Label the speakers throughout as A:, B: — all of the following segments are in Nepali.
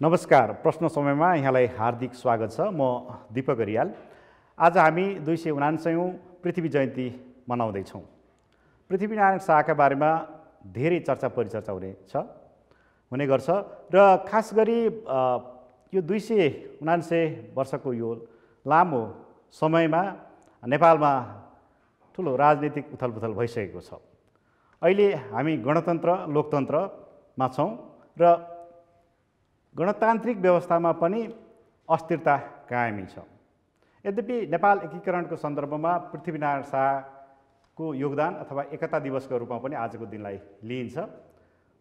A: नमस्कार। प्रश्न समयमा यहाँलाई हार्दिक स्वागत छ। म दीपक रियाल। आज हामी 279औं पृथ्वी जयन्ती मनाउँदैछौँ। पृथ्वीनारायण शाहका बारेमा धेरै चर्चा परिचर्चा हुने गर्छ र खास गरी यो 279 वर्षको यो लामो समयमा नेपालमा ठुलो राजनीतिक उथलपुथल भइसकेको छ। अहिले हामी गणतन्त्र लोकतन्त्रमा छौँ र गणतान्त्रिक व्यवस्थामा पनि अस्थिरता कायमी छ। यद्यपि नेपाल एकीकरणको सन्दर्भमा पृथ्वीनारायण शाहको योगदान अथवा एकता दिवसको रूपमा पनि आजको दिनलाई लिइन्छ।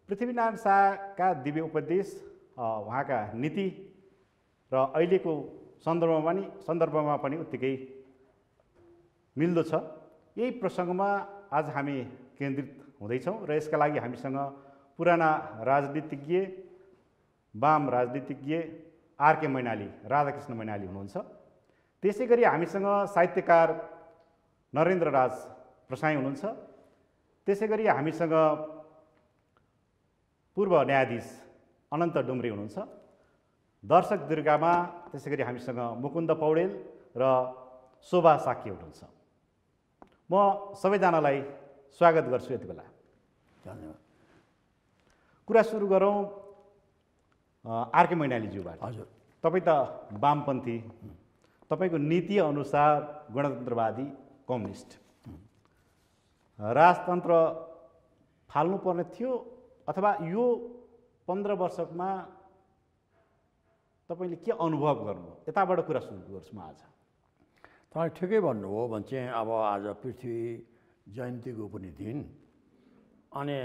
A: पृथ्वीनारायण शाहका दिव्य उपदेश, उहाँका नीति र अहिलेको सन्दर्भमा पनि उत्तिकै मिल्दो छ। यही प्रसङ्गमा आज हामी केन्द्रित हुँदैछौँ र यसका लागि हामीसँग पुराना राजनीतिज्ञ, वाम राजनीतिज्ञ आरके मैनाली, राधाकृष्ण मैनाली हुनुहुन्छ। त्यसै गरी हामीसँग साहित्यकार नरेन्द्र राज प्रसाई हुनुहुन्छ। त्यसै गरी हामीसँग पूर्व न्यायाधीश अनन्त डुम्री हुनुहुन्छ। दर्शक दीर्घामा त्यसै गरी हामीसँग मुकुन्द पौडेल र शोभा साक्य हुनुहुन्छ। म सबैजनालाई स्वागत गर्छु यति बेला।
B: धन्यवाद।
A: कुरा सुरु गरौँ आरके मैनालीज्यूबाट।
B: हजुर,
A: तपाईँ त वामपन्थी, तपाईँको नीति अनुसार गणतन्त्रवादी कम्युनिस्ट, राजतन्त्र फाल्नुपर्ने थियो अथवा यो 15 वर्षमा तपाईँले के अनुभव गर्नुभयो? यताबाट कुरा सुरु गर्छु म। आज
B: तपाईँ ठिकै भन्नुभयो भने चाहिँ अब आज पृथ्वी जयन्तीको पनि दिन, अनि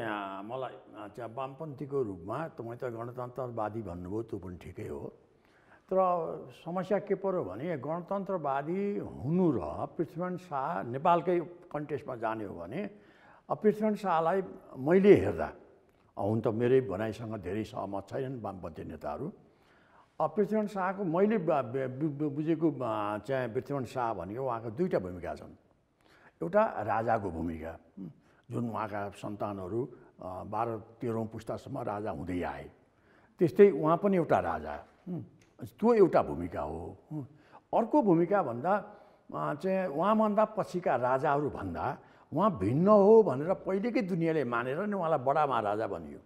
B: मलाई चाहिँ वामपन्थीको रूपमा तपाईँ त गणतन्त्रवादी भन्नुभयो, त्यो पनि ठिकै हो। तर समस्या के पर्यो भने गणतन्त्रवादी हुनु र पृथ्वीनारायण शाह नेपालकै कन्टेस्टमा जाने हो भने पृथ्वीनारायण शाहलाई मैले हेर्दा, हुन त मेरै भनाइसँग धेरै सहमत छैनन् वामपन्थी नेताहरू, पृथ्वीनारायण शाहको मैले बुझेको चाहिँ पृथ्वीनारायण शाह भनेको उहाँको दुईवटा भूमिका छन्। एउटा राजाको भूमिका, जुन उहाँका सन्तानहरू 12-13औं पुस्तासम्म राजा हुँदै आए, त्यस्तै उहाँ पनि एउटा राजा, त्यो एउटा भूमिका हो। अर्को भूमिका भन्दा चाहिँ उहाँभन्दा पछिका राजाहरू भन्दा उहाँ भिन्न हो भनेर पहिलेकै दुनियाँले मानेर नि उहाँलाई बडा महाराजा भनियो।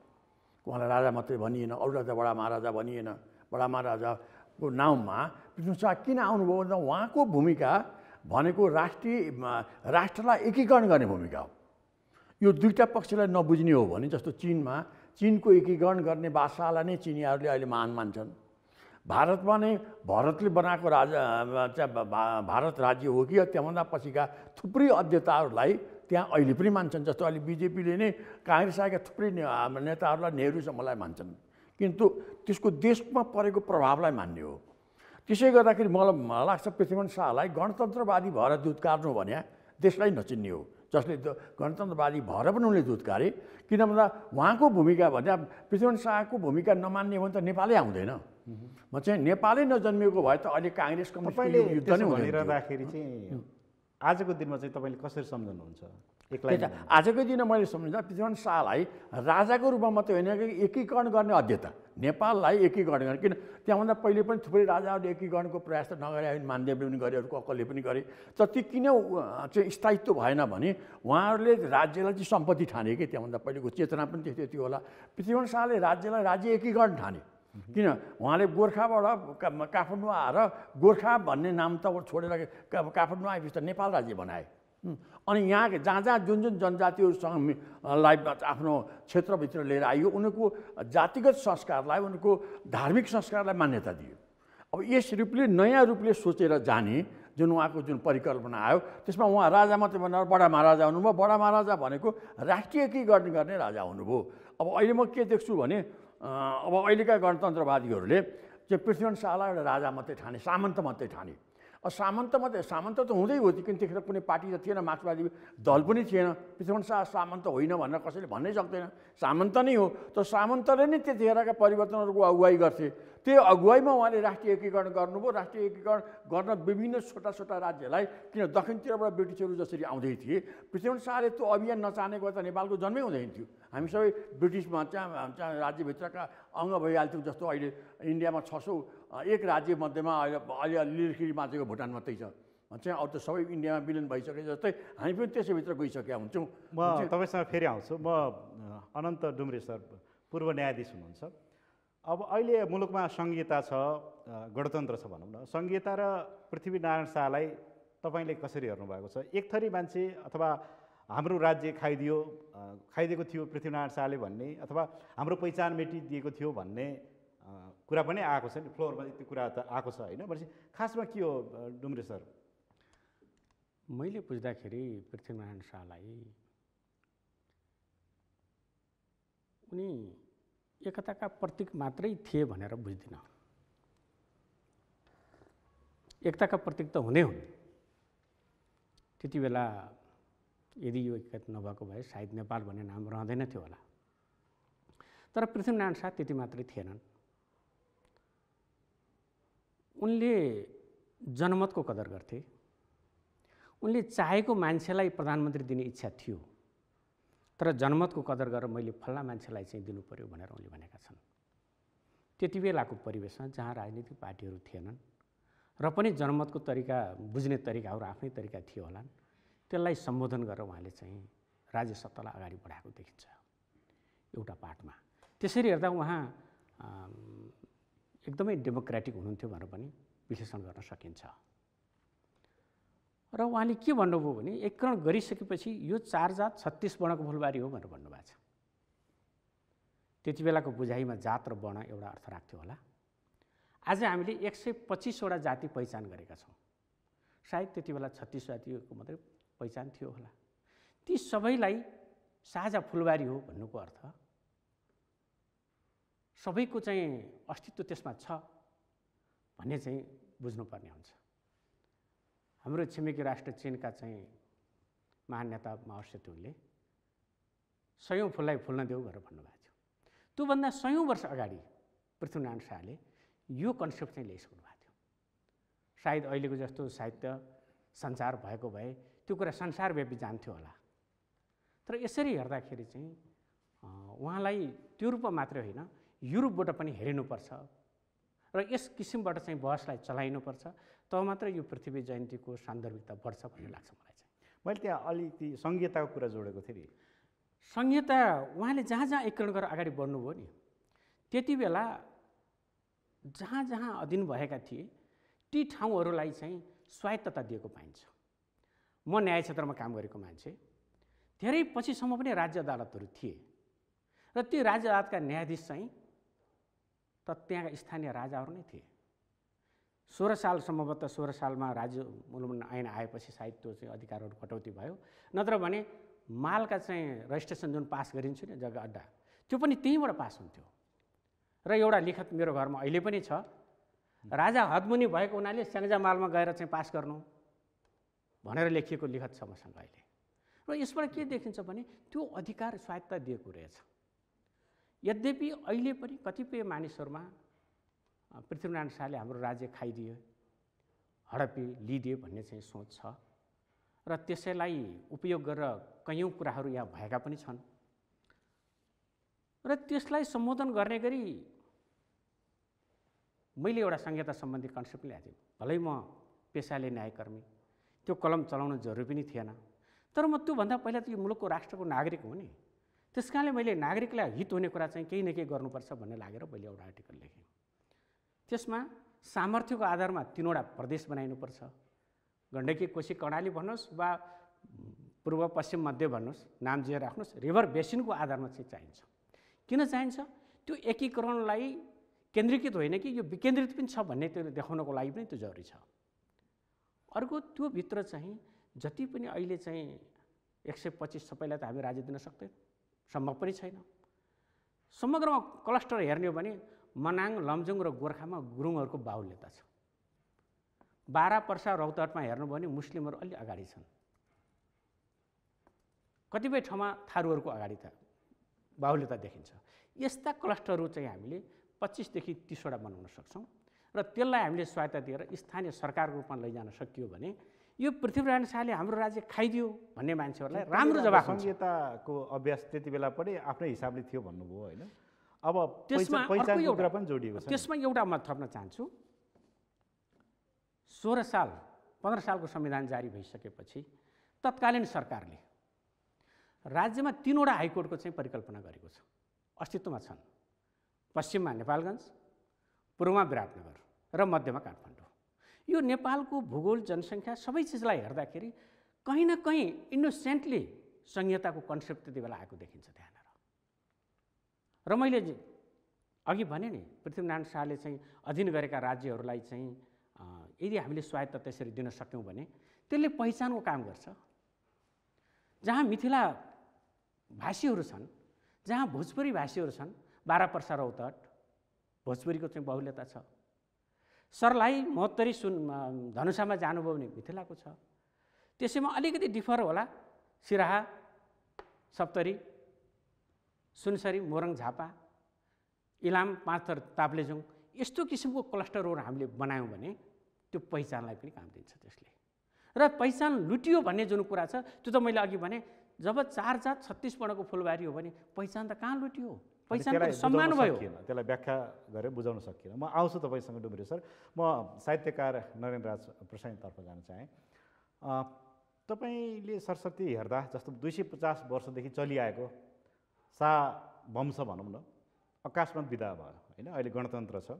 B: उहाँलाई राजा मात्रै भनिएन, अरूलाई त बडा महाराजा भनिएन। बडा महाराजाको नाउँमा पृथ्वीनारायण शाह किन आउनुभयो भन्दा उहाँको भूमिका भनेको राष्ट्रलाई एकीकरण गर्ने भूमिका हो। यो दुईवटा पक्षलाई नबुझ्ने हो भने, जस्तो चीनको एकीकरण गर्ने बादशाहलाई नै चिनियाहरूले अहिले महान मान्छन्। भारतमा नै भरतले बनाएको भारत राज्य हो कि त्यहाँभन्दा पछिका थुप्रै अध्येताहरूलाई त्यहाँ अहिले पनि मान्छन्। जस्तो अहिले बिजेपीले नै काङ्ग्रेस आएका थुप्रै नेताहरूलाई नेहरूसम्मलाई मान्छन्, किन्तु त्यसको देशमा परेको प्रभावलाई मान्ने हो। त्यसै गर्दाखेरि मलाई लाग्छ पृथ्वीनारायण शाहलाई गणतन्त्रवादी भएर दुत्कार्नु भने देशलाई नचिन्ने हो। जसले गणतन्त्रवादी भएर पनि उनले दुत्कारे, किन भन्दा उहाँको भूमिका भन्दा पृथ्वीनारायण शाहको भूमिका नमान्ने हो भने त नेपालै आउँदैन। म चाहिँ नेपालै नजन्मिएको भए त अहिले काङ्ग्रेस कम्युनिस्ट युद्ध नै
A: भनिरहँदाखेरि चाहिँ आजको दिनमा चाहिँ तपाईँले कसरी सम्झनुहुन्छ?
B: आजको दिन मैले सम्झिँदा पृथ्वीनारायण शाहलाई राजाको रूपमा मात्रै होइन, एकीकरण गर्ने अध्येता, नेपाललाई एकीकरण गर्ने। किन त्यहाँभन्दा पहिले पनि थुप्रै राजाहरूले एकीकरणको प्रयास त नगरे, मानदेवले पनि गरे, अरूको अक्कलले पनि गरे। तर ती किन चाहिँ स्थायित्व भएन भने उहाँहरूले राज्यलाई चाहिँ सम्पत्ति ठाने कि त्यहाँभन्दा पहिलेको चेतना पनि त्यस्तै थियो होला। पृथ्वीनारायण शाहले राज्यलाई राज्य एकीकरण ठाने। किन उहाँले गोर्खाबाट काठमाडौँ आएर गोर्खा भन्ने नाम त छोडेर काठमाडौँ आएपछि त नेपाल राज्य बनाए। अनि यहाँ जहाँ जुन जनजातिहरूसँगलाई आफ्नो क्षेत्रभित्र लिएर आइयो, उनको जातिगत संस्कारलाई, उनको धार्मिक संस्कारलाई मान्यता दियो। अब यस रूपले नयाँ रूपले सोचेर जाने जुन उहाँको जुन परिकल्पना आयो, त्यसमा उहाँ राजा मात्रै भनेर बडा महाराजा हुनुभयो। बडा महाराजा भनेको राष्ट्रिय एकीकरण गर्ने राजा हुनुभयो। अब अहिले म के देख्छु भने अब अहिलेका गणतन्त्रवादीहरूले चाहिँ पृथ्वीनारायण शाहलाई एउटा राजा मात्रै ठाने, सामन्त मात्रै ठाने। सामन्त मात्रै सामन्त त हुँदै हो किन त्यतिखेर कुनै पार्टी त थिएन, मार्क्सवादी दल पनि थिएन। पृथ्वीनारायण शाह सामन्त होइन भनेर कसैले भन्नै सक्दैन, सामन्त नै हो। त सामन्तले नै त्यतिखेरका परिवर्तनहरूको अगुवाई गर्थे। त्यो अगुवाईमा उहाँले राष्ट्रिय एकीकरण गर्नुभयो। राष्ट्रिय एकीकरण गर्न विभिन्न छोटा छोटा राज्यलाई, किन दक्षिणतिरबाट ब्रिटिसहरू जसरी आउँदै थिए, पृथ्वीनारायण शाहले त्यो अभियान नचाहेको त नेपालको जन्मै हुँदैन थियो। हामी सबै ब्रिटिसमा चाहिँ राज्यभित्रका अङ्ग भइहाल्थ्यौँ। जस्तो अहिले इन्डियामा 601 राज्य मध्येमा अहिले लिरखिरी बाँचेको भुटान मात्रै छ चाहिँ, अरू त सबै इन्डियामा विलिन भइसके जस्तै हामी पनि त्यसैभित्र गइसकेका हुन्छौँ।
A: म तपाईँसँग फेरि आउँछु। म अनन्त डुम्रे सर पूर्व न्यायाधीश हुनुहुन्छ। अब अहिले मुलुकमा सङ्घीयता छ, गणतन्त्र छ भनौँ न। सङ्घीयता र पृथ्वीनारायण शाहलाई तपाईँले कसरी हेर्नुभएको छ? एक थरी मान्छे अथवा हाम्रो राज्य खाइदिएको थियो पृथ्वीनारायण शाहले भन्ने, अथवा हाम्रो पहिचान मेटिदिएको थियो भन्ने कुरा पनि आएको छ नि, फ्लोरमा त्यो कुरा त आएको छ होइन? भनेपछि खासमा के हो डुम्रे सर?
C: मैले बुझ्दाखेरि पृथ्वीनारायण शाहलाई उनी एकताका प्रतीक मात्रै थिए भनेर बुझ्दिनँ। एकताका प्रतीक त हुँदै हुन्। त्यति बेला यदि यो एकता नभएको भए सायद नेपाल भन्ने नाम रहँदैन थियो होला। तर पृथ्वीनारायण शाह त्यति मात्रै थिएनन्। उनले जनमतको कदर गर्थे। उनले चाहेको मान्छेलाई प्रधानमन्त्री दिने इच्छा थियो, तर जनमतको कदर गरेर मैले फल्ना मान्छेलाई चाहिँ दिनु पर्यो भनेर उनले भनेका छन्। त्यति बेलाको परिवेशमा जहाँ राजनीतिक पार्टीहरू थिएनन् र पनि जनमतको तरिका, बुझ्ने तरिकाहरू आफ्नै तरिका थियो होला, त्यसलाई सम्बोधन गरेर उहाँले चाहिँ राज्य सत्तालाई अगाडि बढाएको देखिन्छ एउटा पाठमा। त्यसरी हेर्दा उहाँ एकदमै डेमोक्रेटिक हुनुहुन्थ्यो भनेर पनि विश्लेषण गर्न सकिन्छ। र उहाँले के भन्नुभयो भने एकीकरण गरिसकेपछि यो 4 जात 36 वर्णको फुलबारी हो भनेर भन्नुभएको छ। त्यति बेलाको बुझाइमा जात र वर्ण एउटा अर्थ राख्थ्यो होला। आज हामीले 125वटा जाति पहिचान गरेका छौँ। सायद त्यति बेला 36 जातिको मात्रै पहिचान थियो होला। ती सबैलाई साझा फुलबारी हो भन्नुको अर्थ सबैको चाहिँ अस्तित्व त्यसमा छ भन्ने चाहिँ बुझ्नुपर्ने हुन्छ। हाम्रो छिमेकी राष्ट्र चीनका चाहिँ महान नेता माओ सेतुङले 100औं फुललाई फुल्न देऊ भनेर भन्नुभएको थियो। त्योभन्दा 100औं वर्ष अगाडि पृथ्वीनारायण शाहले यो कन्सेप्ट चाहिँ ल्याइसक्नु भएको थियो। सायद अहिलेको जस्तो साहित्य सञ्चार भएको भए त्यो कुरा संसारव्यापी जान्थ्यो होला। तर यसरी हेर्दाखेरि चाहिँ उहाँलाई त्यो रूपमा मात्रै होइन, युरोपबाट पनि हेरिनुपर्छ र यस किसिमबाट चाहिँ बहसलाई चलाइनुपर्छ, तब मात्र यो पृथ्वी जयन्तीको सान्दर्भिकता बढ्छ भन्ने लाग्छ मलाई चाहिँ।
A: मैले त्यहाँ अलिकति सङ्घीयताको कुरा जोडेको थिएँ नि।
C: संहिता उहाँले जहाँ जहाँ एकीकरण गरेर अगाडि बढ्नुभयो नि, त्यति बेला जहाँ जहाँ अधीन भएका थिए ती ठाउँहरूलाई चाहिँ स्वायत्तता दिएको पाइन्छ। म न्याय क्षेत्रमा काम गरेको मान्छे, धेरै पछिसम्म पनि राज्य अदालतहरू थिए र ती राज्य अदालतका न्यायाधीश चाहिँ त त्यहाँका स्थानीय राजाहरू नै थिए। 16 साल सम्भवतः 16 सालमा राज्य मूलमा ऐन आएपछि सायद त्यो चाहिँ अधिकारहरू कटौती भयो। नत्र भने मालका चाहिँ रजिस्ट्रेसन जुन पास गरिन्छ नि जग्गा अड्डा, त्यो पनि त्यहीँबाट पास हुन्थ्यो। र एउटा लिखत मेरो घरमा अहिले पनि छ, राजा हदमुनि भएको हुनाले स्याङ्जा मालमा गएर चाहिँ पास गर्नु भनेर लेखिएको लिखत छ मसँग अहिले। र यसबाट के देखिन्छ भने त्यो अधिकार स्वायत्तता दिएको रहेछ। यद्यपि अहिले पनि कतिपय मानिसहरूमा पृथ्वीनारायण शाहले हाम्रो राज्य खाइदिए, हडपी लिदिए भन्ने चाहिँ सोच छ र त्यसैलाई उपयोग गरेर कयौँ कुराहरू यहाँ भएका पनि छन् र त्यसलाई सम्बोधन गर्ने गरी मैले एउटा संहिता सम्बन्धी कन्सेप्ट ल्याएको थिएँ। भलै म पेसाले न्यायकर्मी, त्यो कलम चलाउनु जरुरी पनि थिएन, तर म त्योभन्दा पहिला त यो मुलुकको राष्ट्रको नागरिक हो नि। त्यस कारणले मैले नागरिकलाई हित हुने कुरा चाहिँ केही न केही गर्नुपर्छ भन्ने लागेर मैले एउटा आर्टिकल लेखेँ। त्यसमा सामर्थ्यको आधारमा 3वटा प्रदेश बनाइनुपर्छ। गण्डकी, कोशी, कर्णाली भन्नुहोस् वा पूर्व पश्चिम मध्य भन्नुहोस्, नाम जे राख्नुहोस्, रिभर बेसिनको आधारमा चाहिँ चाहिन्छ। किन चाहिन्छ? त्यो एकीकरणलाई केन्द्रीकृत होइन कि यो विकेन्द्रित पनि छ भन्ने त्यो देखाउनको लागि पनि त्यो जरुरी छ। अर्को त्यो भित्र चाहिँ जति पनि अहिले चाहिँ 125 सबैलाई त हामी राज्य दिन सक्दैन, सम्भव पनि छैन। समग्रमा क्लस्टर हेर्ने हो भने मनाङ, लमजुङ र गोर्खामा गुरुङहरूको बाहुल्यता छ। 12 पर्सा रौतहटमा हेर्नुभयो भने मुस्लिमहरू अलि अगाडि छन्, कतिपय ठाउँमा थारूहरूको अगाडि त बाहुल्यता देखिन्छ। यस्ता क्लस्टरहरू चाहिँ हामीले 25 देखि 30 वटा बनाउन सक्छौँ र त्यसलाई हामीले स्वायत्ता दिएर स्थानीय सरकारको रूपमा लैजान सकियो भने यो पृथ्वीनारायण शाहले हाम्रो राज्य खाइदियो भन्ने मान्छेहरूलाई राम्रो जवाफ हुन्छ।
A: संहिताको अभ्यास त्यति बेला पनि आफ्नै हिसाबले थियो भन्नुभयो होइन। अब
C: त्यसमा
A: पहिचानको कुरा पनि जोडिएको छ।
C: त्यसमा एउटा म थप्न चाहन्छु, 16 साल 15 सालको संविधान जारी भइसकेपछि तत्कालीन सरकारले राज्यमा 3 वटा हाइकोर्टको चाहिँ परिकल्पना गरेको छ, अस्तित्वमा छन्। पश्चिममा नेपालगञ्ज, पूर्वमा विराटनगर र मध्यमा काठमाडौँ। यो नेपालको भूगोल, जनसङ्ख्या सबै चिजलाई हेर्दाखेरि कहीँ न कहीँ इनोसेन्टली संहिताको कन्सेप्ट त्यति बेला आएको देखिन्छ त्यहाँनिर। र मैले अघि भने नि पृथ्वीनारायण शाहले चाहिँ अधीन गरेका राज्यहरूलाई चाहिँ यदि हामीले स्वायत्त त्यसरी दिन सक्यौँ भने त्यसले पहिचानको काम गर्छ। जहाँ मिथिला भाषीहरू छन्, जहाँ भोजपुरी भाषीहरू छन्, 12 पर्सा रौतहट भोजपुरीको चाहिँ बाहुल्यता छ। सर्लाही, महोत्तरी, धनुषामा जानुभयो भने मिथिलाको छ। त्यसैमा अलिकति डिफर होला सिराहा, सप्तरी, सुनसरी, मोरङ, झापा, इलाम, पाँचथर, ताप्लेजुङ यस्तो किसिमको क्लस्टरहरू हामीले बनायौँ भने त्यो पहिचानलाई पनि काम दिन्छ त्यसले। र पहिचान लुटियो भन्ने जुन कुरा छ त्यो त मैले अघि भने जब 4 जात 36 वर्णको फुलबारी हो भने पहिचान त कहाँ लुटियो? पहिचानको सम्मान भयो।
A: त्यसलाई व्याख्या गरेर बुझाउन सकिएन। म आउँछु तपाईँसँग डुम्रे सर। म साहित्यकार नरेन्द्रराज प्रसाईतर्फ जान चाहेँ। तपाईँले सरस्वती हेर्दा जस्तो 250 वर्षदेखि चलिआएको शाह वंश भनौँ न अकस्मात बिदा भयो होइन, अहिले गणतन्त्र छ।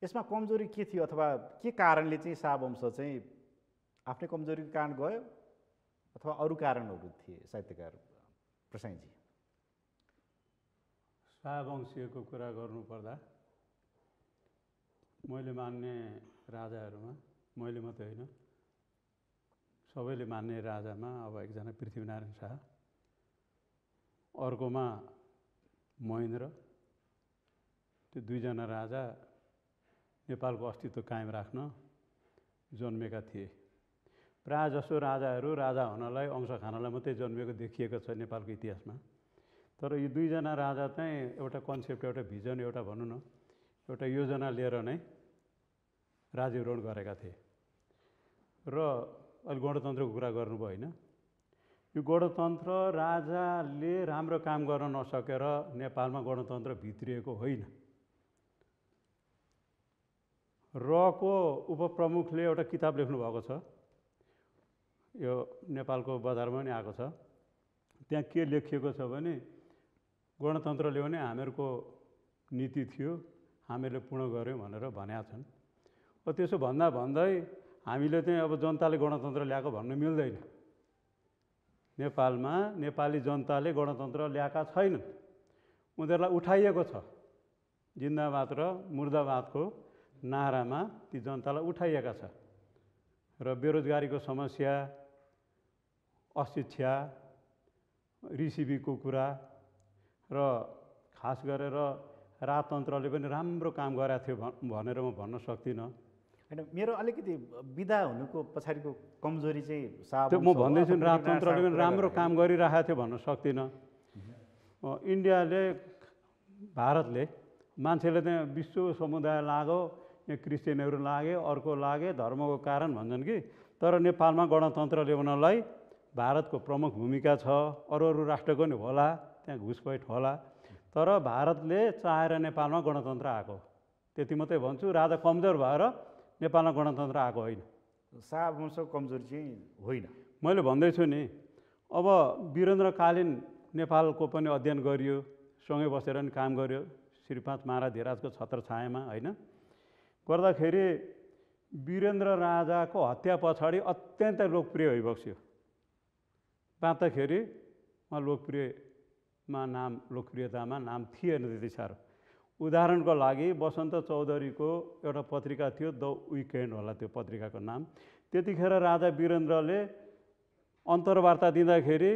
A: यसमा कमजोरी के थियो अथवा के कारणले चाहिँ शाह वंश चाहिँ आफ्नै कमजोरीको कारण गयो अथवा अरू कारणहरू थिए? साहित्यकार प्रसाईजी।
D: शाहवंशीयको कुरा गर्नुपर्दा मैले मान्ने राजाहरूमा, मैले मात्रै होइन सबैले मान्ने राजामा अब एकजना पृथ्वीनारायण शाह, अर्कोमा महेन्द्र, त्यो दुईजना राजा नेपालको अस्तित्व कायम राख्न जन्मेका थिए। प्रायः जसो राजाहरू राजा हुनलाई, अंश खानलाई मात्रै जन्मेको देखिएको छ नेपालको इतिहासमा। तर यी दुईजना राजा चाहिँ एउटा कन्सेप्ट, एउटा भिजन, एउटा भनौँ न एउटा योजना लिएर नै राज्यारोहण गरेका थिए। र अहिले गणतन्त्रको कुरा गर्नुभयो होइन, यो गणतन्त्र राजाले राम्रो काम गर्न नसकेर नेपालमा गणतन्त्र भित्रिएको होइन। रको उपप्रमुखले एउटा किताब लेख्नुभएको छ, यो नेपालको बजारमा पनि आएको छ। त्यहाँ के लेखिएको छ भने गणतन्त्र ल्याउने हामीहरूको नीति थियो, हामीहरूले पूर्ण गऱ्यौँ भनेर भनेका छन्। त्यसो भन्दै हामीले चाहिँ अब जनताले गणतन्त्र ल्याएको भन्नु मिल्दैन। नेपालमा नेपाली जनताले गणतन्त्र ल्याएका छैनन्, उनीहरूलाई उठाइएको छ। जिन्दाबाद र मुर्दाबादको नारामा ती जनतालाई उठाइएका छ। र बेरोजगारीको समस्या, अशिक्षा, रिसिभीको कुरा र खास गरेर राजतन्त्रले पनि राम्रो काम गरेको थियो भनेर म भन्न सक्दिनँ।
A: होइन, मेरो अलिकति विदा हुनुको पछाडिको कमजोरी चाहिँ
D: त्यो म भन्दैछु नि, राजतन्त्रले पनि राम्रो काम गरिरहेको थियो भन्न सक्दिनँ। इन्डियाले, भारतले मान्छेले त्यहाँ विश्व समुदाय लाग्यो, यहाँ क्रिस्चियनहरू लागे, अर्को लागे, धर्मको कारण भन्छन् कि। तर नेपालमा गणतन्त्र ल्याउनलाई भारतको प्रमुख भूमिका छ। अरू राष्ट्रको नि होला, त्यहाँ घुसपैठ होला, तर भारतले चाहेर नेपालमा गणतन्त्र आएको, त्यति मात्रै भन्छु। राजा कमजोर भएर नेपालमा गणतन्त्र आएको होइन।
A: शाह वंशको कमजोरी चाहिँ होइन।
D: मैले भन्दैछु नि, अब वीरेन्द्रकालीन नेपालको पनि अध्ययन गरियो, सँगै बसेर पनि काम गर्यो श्रीपाँच महाराज धिराजको छत्रछायामा होइन। गर्दाखेरि वीरेन्द्र राजाको हत्या पछाडि अत्यन्तै लोकप्रिय भइबक्स्यो। बाँच्दाखेरि उहाँ लोकप्रियतामा नाम थिएन त्यति साह्रो। उदाहरणको लागि वसन्त चौधरीको एउटा पत्रिका थियो, द विकेन्ड होला त्यो पत्रिकाको नाम। त्यतिखेर राजा वीरेन्द्रले अन्तर्वार्ता दिँदाखेरि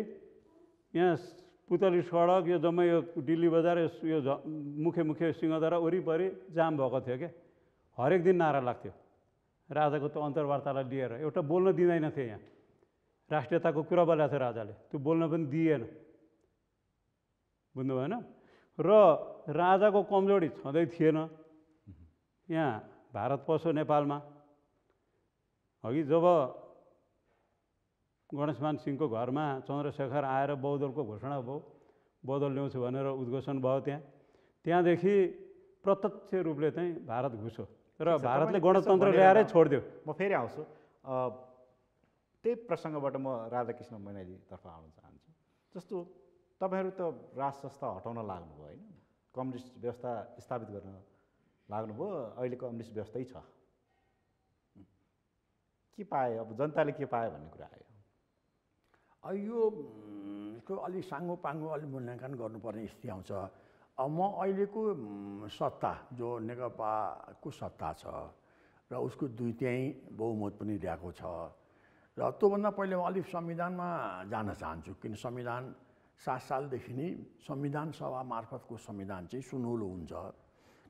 D: यहाँ पुतली सडक, यो जम्मै यो दिल्ली बजार, यो मुख्य सिंहदरा वरिपरि जाम भएको थियो क्या। हरेक दिन नारा लाग्थ्यो राजाको त्यो अन्तर्वार्तालाई लिएर एउटा बोल्न दिँदैन थिए। यहाँ राष्ट्रियताको कुरा बोलेको थियो राजाले, त्यो बोल्न पनि दिएन। बुझ्नु भएन? र राजाको कमजोरी छँदै थिएन। यहाँ भारत पस्यो नेपालमा, अघि जब गणेशमान सिंहको घरमा चन्द्रशेखर आएर बहुदलको घोषणा भयो, बहुदल ल्याउँछु भनेर उद्घोषण भयो, त्यहाँदेखि प्रत्यक्ष रूपले चाहिँ भारत घुस्यो र भारतले गणतन्त्र ल्याएरै छोडिदियो।
A: म फेरि आउँछु, त्यही प्रसङ्गबाट म राधाकृष्ण मैनालीतर्फ आउन चाहन्छु। जस्तो तपाईँहरू त राज संस्था हटाउन लाग्नुभयो होइन, कम्युनिस्ट व्यवस्था स्थापित गर्न लाग्नुभयो, अहिले कम्युनिस्ट व्यवस्थै छ। के पाए, अब जनताले के पायो भन्ने कुरा आयो।
B: यो अलि साङ्गो अलि मूल्याङ्कन गर्नुपर्ने स्थिति आउँछ। अब म अहिलेको सत्ता जो नेकपाको सत्ता छ र उसको 2/3 बहुमत पनि ल्याएको छ, र त्योभन्दा पहिले म अलिक संविधानमा जान चाहन्छु। किन संविधान 7 सालदेखि नै संविधान सभा मार्फतको संविधान चाहिँ सुनौलो हुन्छ,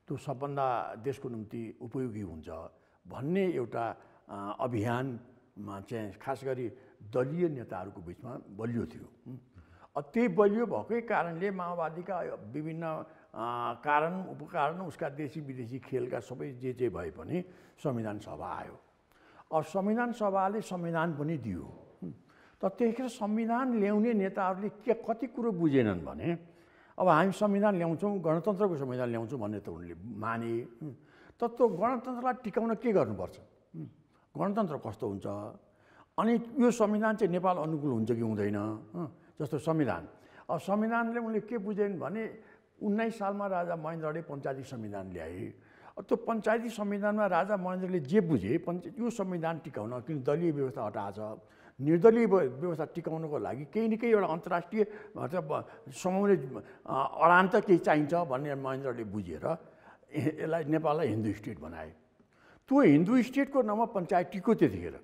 B: त्यो सबभन्दा देशको निम्ति उपयोगी हुन्छ भन्ने एउटा अभियानमा चाहिँ खास गरी दलीय नेताहरूको बिचमा बलियो थियो। त्यही बलियो भएकै कारणले माओवादीका विभिन्न कारण उपकारण, उसका देशी विदेशी खेलका सबै जे भए पनि संविधान सभा आयो। अब संविधान सभाले संविधान पनि दियो। तर त्यतिखेर संविधान ल्याउने नेताहरूले कति कुरो बुझेनन् भने, अब हामी संविधान ल्याउँछौँ, गणतन्त्रको संविधान ल्याउँछौँ भन्ने त उनले माने, तर त्यो गणतन्त्रलाई टिकाउन के गर्नुपर्छ, गणतन्त्र कस्तो हुन्छ, अनि यो संविधान चाहिँ नेपाल अनुकूल हुन्छ कि हुँदैन। जस्तो संविधान, अब संविधानले उनले के बुझेन् भने 19 सालमा राजा महेन्द्रले पञ्चायती संविधान ल्याए। त्यो पञ्चायती संविधानमा राजा महेन्द्रले जे बुझे, यो संविधान टिकाउन, किन दलीय व्यवस्था हटाएछ, निर्दलीय व्यवस्था टिकाउनको लागि केही न केही एउटा अन्तर्राष्ट्रिय समाउने अडान त केही चाहिन्छ भन्ने महेन्द्रले बुझेर यसलाई नेपाललाई हिन्दू स्टेट बनाए। त्यो हिन्दू स्टेटको नाममा पञ्चायत टिक्यो त्यतिखेर।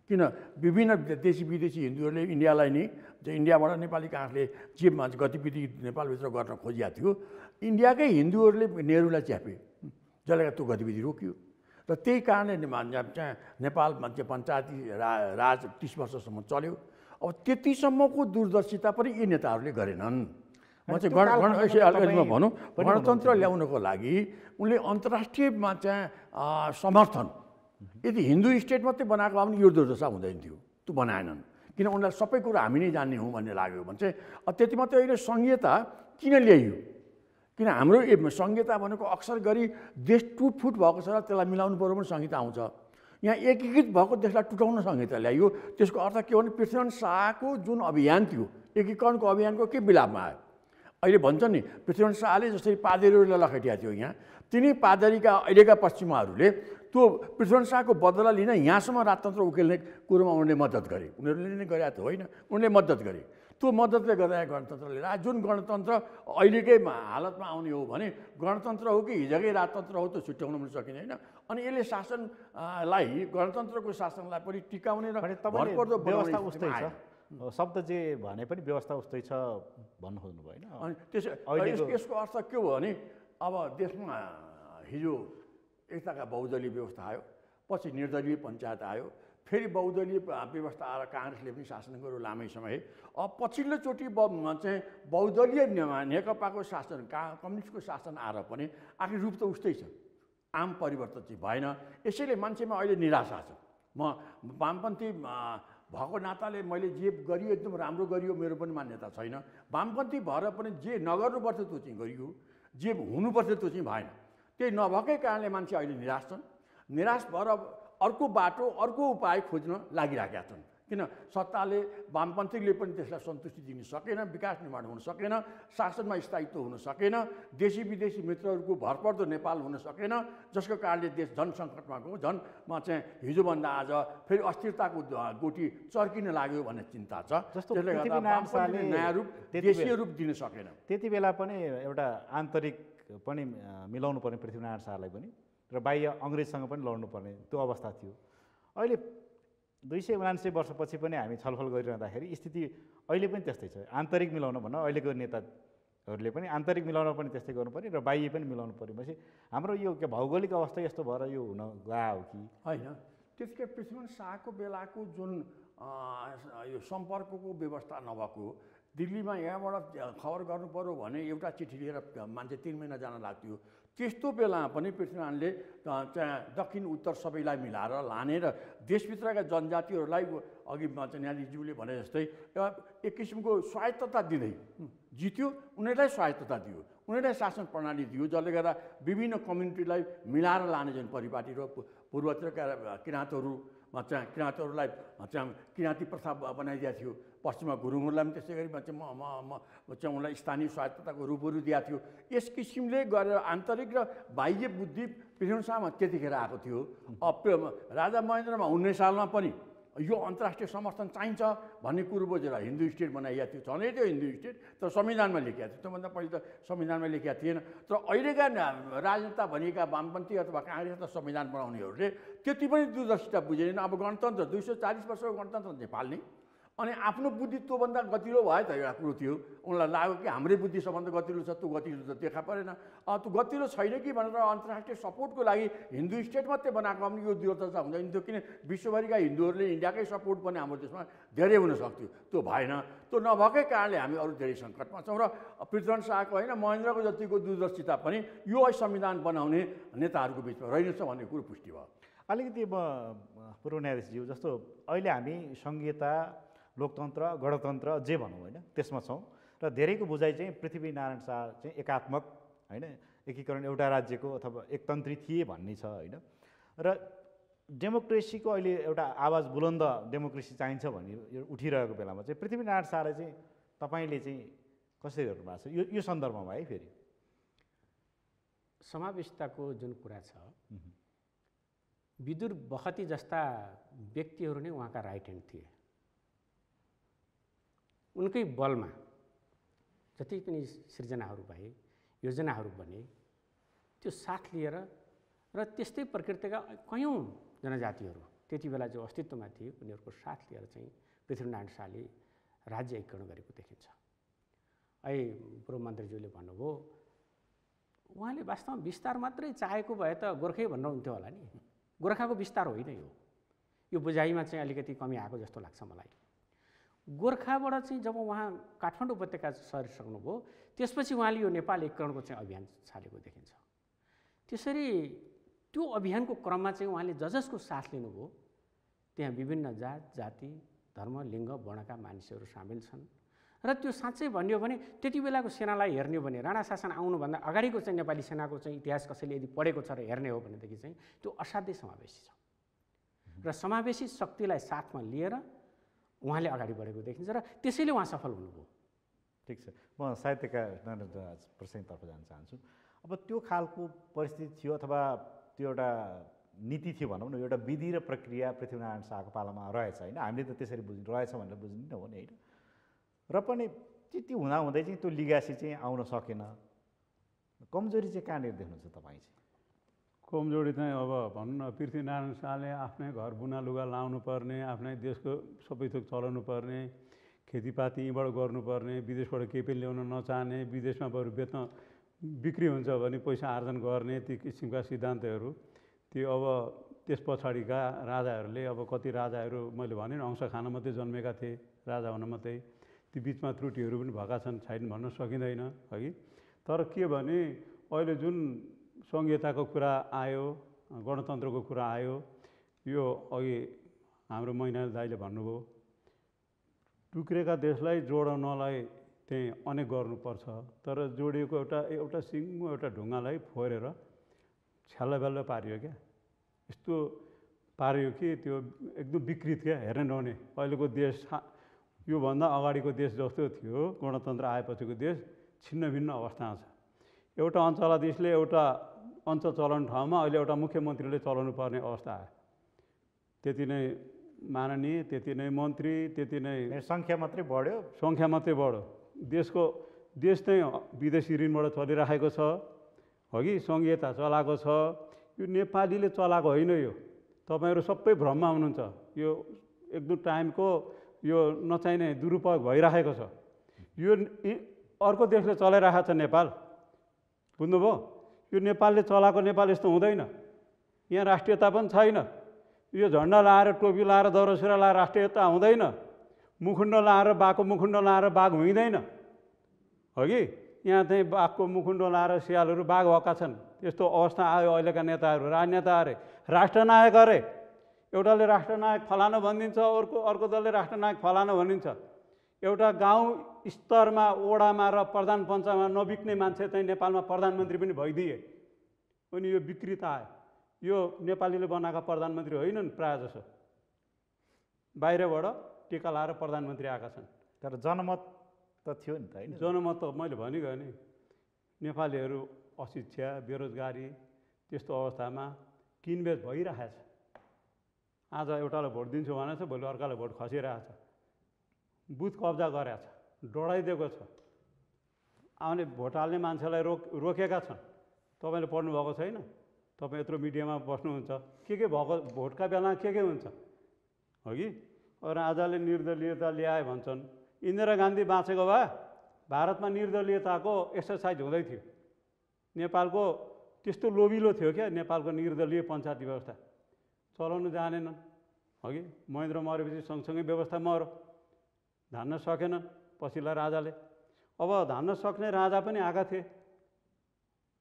B: किन विभिन्न देशी विदेशी हिन्दूहरूले इन्डियालाई नै, इन्डियाबाट नेपाली काङ्ग्रेसले जे गतिविधि नेपालभित्र गर्न खोजिएको थियो, इन्डियाकै हिन्दूहरूले नेहरूलाई च्यापे, जसले त्यो गतिविधि रोक्यो। र त्यही कारणले नेपालमा चाहिँ पञ्चायती राज 30 वर्षसम्म चल्यो। अब त्यतिसम्मको दूरदर्शिता पनि यी नेताहरूले गरेनन्। म चाहिँ भनौँ गणतन्त्र ल्याउनको लागि उनले अन्तर्राष्ट्रियमा चाहिँ समर्थन, यदि हिन्दू स्टेट मात्रै बनाएको भए पनि यो दुर्दशा हुँदैन थियो, त्यो बनाएनन्। किन उनलाई सबै कुरो हामी नै जान्ने हौँ भन्ने लाग्यो भने चाहिँ त्यति मात्रै अहिले संहिता किन ल्याइयो, किन हाम्रो संहिता भनेको अक्सर गरी देश टुटफुट भएको छ र त्यसलाई मिलाउनु पर्यो पनि संहिता आउँछ। यहाँ एकीकृत भएको देशलाई टुटाउन संहिता ल्याइयो। त्यसको अर्थ के हो भने पृथ्वीनारायण शाहको जुन अभियान थियो, एकीकरणको अभियानको के विलापमा आयो। अहिले भन्छ नि पृथ्वीनारायण शाहले जसरी पादरीहरूलाई लखेटिया थियो यहाँ, तिनी पादरीका अहिलेका पश्चिमाहरूले त्यो पृथ्वीनारायण शाहको बदला लिन यहाँसम्म राजतन्त्र उकेल्ने कुरोमा उनले मद्दत गरे। उनीहरूले नै गरेका थियो होइन, उनले मद्दत गरे। त्यो मद्दतले गर्दा गणतन्त्र लिएर जुन गणतन्त्र अहिलेकै हालतमा आउने हो भने गणतन्त्र हो कि हिजोकै राजतन्त्र हो त्यो छुट्याउन पनि सकिँदैन। अनि यसले शासनलाई, गणतन्त्रको शासनलाई पनि टिकाउने र भरपर्दो
A: व्यवस्था उस्तै छ, शब्द जे भने पनि व्यवस्था उस्तै छ भन्नु खोज्नु भएन।
B: अनि यसको अर्थ के हो भने अब देशमा हिजो एकताका बहुदलीय व्यवस्था आयो, पछि निर्दलीय पञ्चायत आयो, फेरि बहुदलीय व्यवस्था आएर काङ्ग्रेसले पनि शासन गर्यो लामै समय। अब पछिल्लोचोटि चाहिँ बहुदलीय नेकपाको शासन, कम्युनिस्टको शासन आएर पनि आखिर रूप त उस्तै छ, आम परिवर्तन चाहिँ भएन। यसैले मान्छेमा अहिले निराशा छ। म वामपन्थी भएको नाताले मैले जे गरियो एकदम राम्रो गरियो मेरो पनि मान्यता छैन। वामपन्थी भएर पनि जे नगर्नुपर्थ्यो त्यो चाहिँ गरियो, जे हुनुपर्थ्यो त्यो चाहिँ भएन। त्यही नभएकै कारणले मान्छे अहिले निराश छन्। निराश भएर अर्को बाटो, अर्को उपाय खोज्न लागिरहेका छन्। किन सत्ताले, वामपन्थीले पनि त्यसलाई सन्तुष्टि दिन सकेन, विकास निर्माण हुन सकेन, शासनमा स्थायित्व हुन सकेन, देशी विदेशी मित्रहरूको भरपर्दो नेपाल हुन सकेन, जसको कारणले देश झन सङ्कटमा गयो। झनमा चाहिँ हिजोभन्दा आज फेरि अस्थिरताको गोटी चर्किन लाग्यो भन्ने चिन्ता छ। त्यसले गर्दा वामपन्थीले नयाँ रूप, देशीय रूप दिन सकेन।
A: त्यति बेला पनि एउटा आन्तरिक पनि मिलाउनु पर्ने पृथ्वीनारायण शाहलाई पनि, र बाह्य अङ्ग्रेजसँग पनि लड्नुपर्ने त्यो अवस्था थियो। अहिले 279 वर्षपछि पनि हामी छलफल गरिरहँदाखेरि स्थिति अहिले पनि त्यस्तै छ। आन्तरिक मिलाउन भन्न अहिलेको नेता देशहरूले पनि आन्तरिक मिलाउन पनि त्यस्तै गर्नु पर्यो र बाह्य पनि मिलाउनु पर्यो। भनेपछि हाम्रो यो के भौगोलिक अवस्था यस्तो भएर यो हुन गयो हो कि
B: होइन? त्यसकै पृथ्वीनारायण शाहको बेलाको जुन यो सम्पर्कको व्यवस्था नभएको, दिल्लीमा यहाँबाट खबर गर्नु पऱ्यो भने एउटा चिठी लिएर मान्छे 3 महिना जान लाग्थ्यो। त्यस्तो बेलामा पनि पृथ्वीनारायणले चाहिँ दक्षिण उत्तर सबैलाई मिलाएर लाने र देशभित्रका जनजातिहरूलाई अघि यहाँज्यूले भने जस्तै एक किसिमको स्वायत्तता दिँदै जित्यो, उनीहरूलाई स्वायत्तता दियो, उनीहरूलाई शासन प्रणाली दियो, जसले गर्दा विभिन्न कम्युनिटीलाई मिलाएर लाने जुन परिपाटी र पूर्वतिरका किराँतहरूमा चाहिँ किराँतहरूलाई चाहिँ किराँती प्रथा बनाइदिएको थियो। पश्चिममा गुरुङहरूलाई पनि त्यसै गरी चाहिँ उनलाई स्थानीय स्वायत्तताको रूपहरू दिएको थियो। यस किसिमले गरेर आन्तरिक र बाह्य बुद्धि पृथ्वीनारायण शाहमा त्यतिखेर आएको थियो। राजा महेन्द्रमा 19 सालमा पनि यो अन्तर्राष्ट्रिय समर्थन चाहिन्छ भन्ने कुरो बुझेर हिन्दू स्टेट बनाइएको थियो। छँदै थियो हिन्दू स्टेट, तर संविधानमा लेखिएको थियो। त्योभन्दा पहिले त संविधानमा लेखिएको थिएन। तर अहिलेका राजनेता भनिएका वामपन्थी अथवा काङ्ग्रेस त संविधान बनाउनेहरूले त्यति पनि दूरदर्शिता बुझेन। अब गणतन्त्र 240 वर्षको गणतन्त्र नेपाल नै, अनि आफ्नो बुद्धि त्योभन्दा गतिलो भयो त एउटा कुरो थियो। उनलाई लाग्यो कि हाम्रै बुद्धि सबभन्दा गतिलो छ, त्यो गतिलो त देखा परेन। त्यो गतिलो छैन कि भनेर अन्तर्राष्ट्रिय सपोर्टको लागि हिन्दू स्टेट मात्रै बनाएको पनि यो दूरदर्शिता हुँदैन थियो, किन विश्वभरिका हिन्दूहरूले इन्डियाकै सपोर्ट पनि हाम्रो देशमा धेरै हुन सक्थ्यो। त्यो भएन। त्यो नभएकै कारणले हामी अरू धेरै सङ्कटमा छौँ र पृथ्वीनारायण शाहको होइन महेन्द्रको जतिको दूरदर्शिता पनि यो संविधान बनाउने नेताहरूको बिचमा रहेनछ भन्ने कुरो पुष्टि भयो।
A: अलिकति पूर्व न्यायाधीशज्यू जस्तो अहिले हामी संघीयता, लोकतन्त्र, गणतन्त्र जे भनौँ होइन त्यसमा छौँ र धेरैको बुझाइ चाहिँ पृथ्वीनारायण शाह चाहिँ एकात्मक होइन, एकीकरण एउटा राज्यको अथवा एकतन्त्री थिए भन्ने छ होइन। र डेमोक्रेसीको अहिले एउटा आवाज बुलन्द डेमोक्रेसी चाहिन्छ भन्ने उठिरहेको बेलामा चाहिँ पृथ्वीनारायण शाहलाई चाहिँ तपाईँले चाहिँ कसरी हेर्नु भएको छ यो सन्दर्भमा है? फेरि
C: समावेशिताको जुन कुरा छ, विदुर बखती जस्ता व्यक्तिहरू नै उहाँका राइट ह्यान्ड थिए। उनकै बलमा जति पनि सृजनाहरू भए, योजनाहरू बने, त्यो साथ लिएर र त्यस्तै प्रकृतिका कयौँ जनजातिहरू त्यति बेला जो अस्तित्वमा थिए उनीहरूको साथ लिएर चाहिँ पृथ्वीनारायण शाहले राज्य एकीकरण गरेको देखिन्छ। अहिले पूर्व मन्त्रीज्यूले भन्नुभयो उहाँले वास्तवमा विस्तार मात्रै चाहेको भए त गोर्खै भन्नुहुन्थ्यो होला नि। गोर्खाको विस्तार होइन यो बुझाइमा चाहिँ अलिकति कमी आएको जस्तो लाग्छ मलाई। गोर्खाबाट चाहिँ जब उहाँ काठमाडौँ उपत्यका सरिसक्नुभयो त्यसपछि उहाँले यो नेपाल एकीकरणको चाहिँ अभियान छालेको देखिन्छ। त्यसरी त्यो अभियानको क्रममा चाहिँ उहाँले जसको साथ लिनुभयो त्यहाँ विभिन्न जात, जाति, धर्म, लिङ्ग, वर्णका मानिसहरू सामेल छन्। र त्यो साँच्चै भन्यो भने त्यति बेलाको सेनालाई हेर्ने हो भने राणा शासन आउनुभन्दा अगाडिको चाहिँ नेपाली सेनाको चाहिँ इतिहास कसैले यदि पढेको छ र हेर्ने हो भनेदेखि चाहिँ त्यो असाध्यै समावेशी छ र समावेशी शक्तिलाई साथमा लिएर उहाँले अगाडि बढेको देखिन्छ र त्यसैले उहाँ सफल हुनुभयो।
A: ठिक छ, म साहित्यकार नरेन्द्र प्रसादतर्फ जान चाहन्छु। अब त्यो खालको परिस्थिति थियो अथवा त्यो एउटा नीति थियो भनौँ न, एउटा विधि र प्रक्रिया पृथ्वीनारायण शाहको पालामा रहेछ होइन, हामीले त त्यसरी रहेछ भनेर बुझ्नु हो नि होइन। र पनि त्यो हुँदाहुँदै चाहिँ त्यो लिगासी चाहिँ आउन सकेन। कमजोरी चाहिँ कहाँनिर देख्नुहुन्छ तपाईँ चाहिँ?
D: कमजोरी चाहिँ अब भनौँ न, पृथ्वीनारायण शाहले आफ्नै घर बुना लुगा लाउनु पर्ने, आफ्नै देशको सबै थोक चलाउनु पर्ने, खेतीपाती यहीँबाट गर्नुपर्ने, विदेशबाट केही पनि ल्याउन नचाहने, विदेशमा बरु बेच्न बिक्री हुन्छ भने पैसा आर्जन गर्ने, ती किसिमका सिद्धान्तहरू त्यो अब त्यस पछाडिका राजाहरूले, अब कति राजाहरू मैले भने नि अंश खान मात्रै जन्मेका थिए, राजा हुन मात्रै, ती बिचमा त्रुटिहरू पनि भएका छैन भन्न सकिँदैन है। तर के भने अहिले जुन सङ्घीयताको कुरा आयो, गणतन्त्रको कुरा आयो, यो अघि हाम्रो मैनाली दाइले भन्नुभयो टुक्रेका देशलाई जोडाउनलाई चाहिँ अनेक गर्नुपर्छ, तर जोडिएको एउटा सिङ्गो एउटा ढुङ्गालाई फोरेर छ्याल्लाबेल्ला पारियो क्या, यस्तो पारियो कि त्यो एकदम विकृत क्या, हेर्ने नहुने। अहिलेको देश योभन्दा अगाडिको देश जस्तो थियो, गणतन्त्र आएपछिको देश छिन्न भिन्न अवस्थामा छ। एउटा अञ्चलाधीशले एउटा अञ्चल चलाउने ठाउँमा अहिले एउटा मुख्यमन्त्रीले चलाउनु पर्ने अवस्था आयो। त्यति नै माननीय, त्यति नै मन्त्री, त्यति नै
A: सङ्ख्या मात्रै बढ्यो,
D: सङ्ख्या मात्रै बढ्यो। देश चाहिँ विदेशी ऋणबाट चलिराखेको छ, हो कि सङ्घीयता चलाएको छ। यो नेपालीले चलाएको होइन, यो तपाईँहरू सबै भ्रममा हुनुहुन्छ। यो एकदम टाइमको यो नचाहिने दुरुपयोग भइराखेको छ। यो अर्को देशले चलाइरहेको छ नेपाल, बुझ्नुभयो? यो नेपालले चलाएको नेपाल यस्तो हुँदैन। यहाँ राष्ट्रियता पनि छैन। यो झन्डा लाएर टोपी लाएर दौरा सुरुवाल लाएर राष्ट्रियता हुँदैन। मुखुन्ड लाएर बाघको मुखुन्ड लाएर बाघ हुँदैन हो कि? यहाँ चाहिँ बाघको मुखुन्ड लाएर सियालहरू बाघ भएका छन्। यस्तो अवस्था आयो अहिलेका नेताहरू, राजनेता अरे, राष्ट्रनायक अरे। एउटाले राष्ट्रनायक फलाना भनिदिन्छ, अर्को दलले राष्ट्रनायक फलाना भनिदिन्छ। एउटा गाउँ स्तरमा वडामा र प्रधान पञ्चायतमा नबिक्ने मान्छे चाहिँ नेपालमा प्रधानमन्त्री पनि भइदिए। अनि यो विकृत आयो। यो नेपालीले बनाएका प्रधानमन्त्री होइनन् प्रायः जसो, बाहिरबाट टिका लाएर प्रधानमन्त्री आएका छन्।
A: तर जनमत त थियो नि त होइन?
D: जनमत त मैले भनिगएँ नि, नेपालीहरू अशिक्षा, बेरोजगारी त्यस्तो अवस्थामा किनबेच भइरहेछ। आज एउटालाई भोट दिन्छु भनेको छ, भोलि अर्कालाई भोट खसिरहेछ। बुथ कब्जा गरेछ, डढाइदिएको छ। आउने भोट हाल्ने मान्छेलाई रोकेका छन्। तपाईँले पढ्नुभएको छैन? तपाईँ यत्रो मिडियामा बस्नुहुन्छ, के भएको भोटका बेलामा के हुन्छ हो कि? राजाले निर्दलीयता ल्याए भन्छन्। इन्दिरा गान्धी बाँचेको भए भारतमा निर्दलीयताको एक्सर्साइज हुँदै थियो। नेपालको त्यस्तो लोभिलो थियो क्या नेपालको निर्दलीय पञ्चायती व्यवस्था, चलाउनु जानेनन् हो कि? महेन्द्र मरेपछि सँगसँगै व्यवस्था मर्यो, धान्न सकेनन् पछिल्ला राजाले। अब धान्न सक्ने राजा पनि आएका थिए,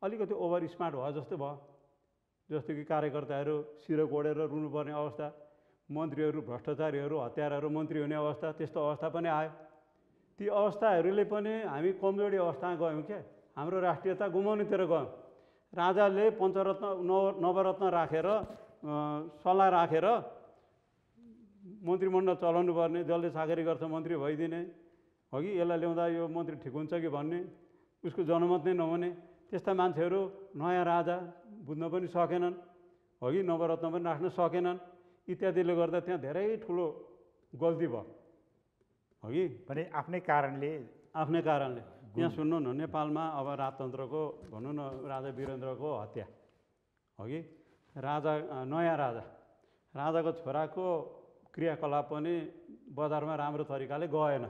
D: अलिकति ओभर स्मार्ट भयो जस्तो भयो। जस्तो कि कार्यकर्ताहरू सिरो कोडेर रुनुपर्ने अवस्था, मन्त्रीहरू भ्रष्टाचारीहरू हत्याराहरू मन्त्री हुने अवस्था, त्यस्तो अवस्था पनि आयो। ती अवस्थाहरूले पनि हामी कमजोरी अवस्थामा गयौँ क्या, हाम्रो राष्ट्रियता गुमाउनेतिर गयौँ। राजाले पञ्चरत्न नवरत्न राखेर सल्लाह राखेर मन्त्रीमण्डल चलाउनु पर्ने, जसले चाकरी गर्छ मन्त्री भइदिने हो कि? यसलाई ल्याउँदा यो मन्त्री ठिक हुन्छ कि भन्ने, उसको जनमत नै नहुने त्यस्ता मान्छेहरू नयाँ राजा बुझ्न पनि सकेनन् हो कि? नवरत्न पनि राख्न सकेनन्। इत्यादिले गर्दा त्यहाँ धेरै ठुलो गल्ती भयो हो कि?
A: पनि आफ्नै कारणले
D: यहाँ सुन्नु न, नेपालमा अब राजतन्त्रको भनौँ न, राजा वीरेन्द्रको हत्या हो कि? नयाँ राजाको छोराको क्रियाकलाप पनि बजारमा राम्रो तरिकाले गएन।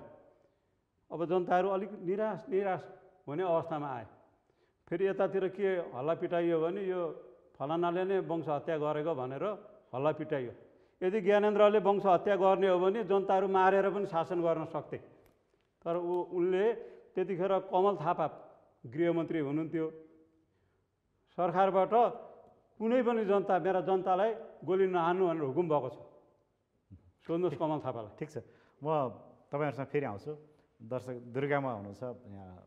D: अब जनताहरू अलिक निराश हुने अवस्थामा आए। फेरि यतातिर के हल्ला पिटाइयो भने यो फलानाले नै वंश हत्या गरेको भनेर हल्ला पिटाइयो। यदि ज्ञानेन्द्रले वंश हत्या गर्ने हो भने जनताहरू मारेर पनि शासन गर्न सक्थे। तर उनले त्यतिखेर कमल थापा गृहमन्त्री हुनुहुन्थ्यो, सरकारबाट कुनै पनि मेरा जनतालाई गोली नहान्नु भनेर हुकुम भएको छ। सोध्नुहोस् कमल थापालाई।
A: ठिक छ, म तपाईँहरूसँग फेरि आउँछु। दर्शक दुर्गामा हुनुहुन्छ यहाँ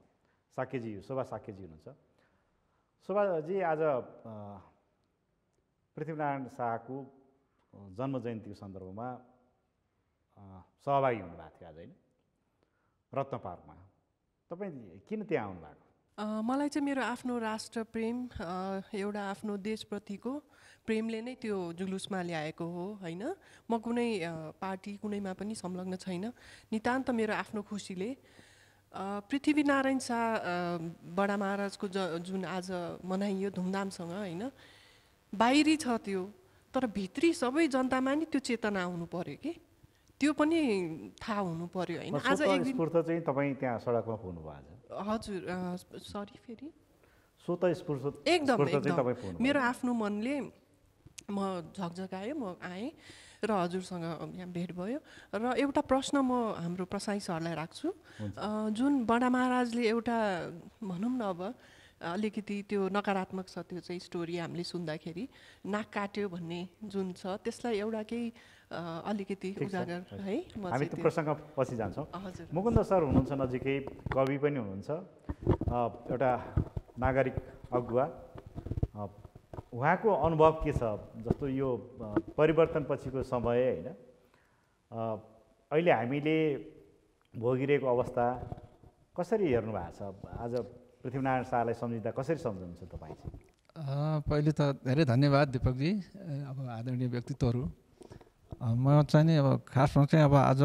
A: साक्यजी, शोभा साक्यजी हुनुहुन्छ। शोभाजी, आज पृथ्वीनारायण शाहको जन्म जयन्तीको सन्दर्भमा सहभागी हुनुभएको थियो आज होइन, रत्न पार्कमा। तपाईँ किन त्यहाँ आउनुभएको?
E: मलाई चाहिँ मेरो आफ्नो राष्ट्र प्रेम, एउटा आफ्नो देशप्रतिको प्रेमले नै त्यो जुलुसमा ल्याएको हो होइन। म कुनै पार्टी कुनैमा पनि संलग्न छैन, नितान्त मेरो आफ्नो खुसीले। पृथ्वीनारायण शाह बडा महाराजको जुन आज मनाइयो धुमधामसँग होइन, बाहिरी छ त्यो, तर भित्री सबै जनतामा नि त्यो चेतना आउनु पर्यो कि, त्यो पनि थाहा हुनु पर्यो होइन। आज एक दिन
A: चाहिँ तपाईँ त्यहाँ सडकमा पुग्नुभयो आज?
E: हजुर, सरी फेरि
A: एकदम
E: मेरो आफ्नो मनले म झकझकायो, म आएँ र हजुरसँग यहाँ भेट भयो। र एउटा प्रश्न म हाम्रो प्रसाई सरलाई राख्छु। जुन बडा महाराजले एउटा भनौँ न अब अलिकति त्यो नकारात्मक छ, त्यो चाहिँ स्टोरी हामीले सुन्दाखेरि नाक काट्यो भन्ने जुन छ, त्यसलाई एउटा केही अलिकति उजागर है।
A: हामी त्यो प्रसङ्ग पछि जान्छौँ।
E: हजुर,
A: मुकुन्द सर हुनुहुन्छ नजिकै, कवि पनि हुनुहुन्छ, एउटा नागरिक अगुवा। उहाँको अनुभव के छ? जस्तो यो परिवर्तन पछिको समय होइन, अहिले हामीले भोगिरहेको अवस्था कसरी हेर्नु भएको छ? आज पृथ्वीनारायण शाहलाई सम्झिँदा कसरी सम्झनुहुन्छ तपाईँ चाहिँ?
F: पहिले त धेरै धन्यवाद दिपकजी, अब आदरणीय व्यक्तित्वहरू। म चाहिँ नि अब खासमा चाहिँ अब आज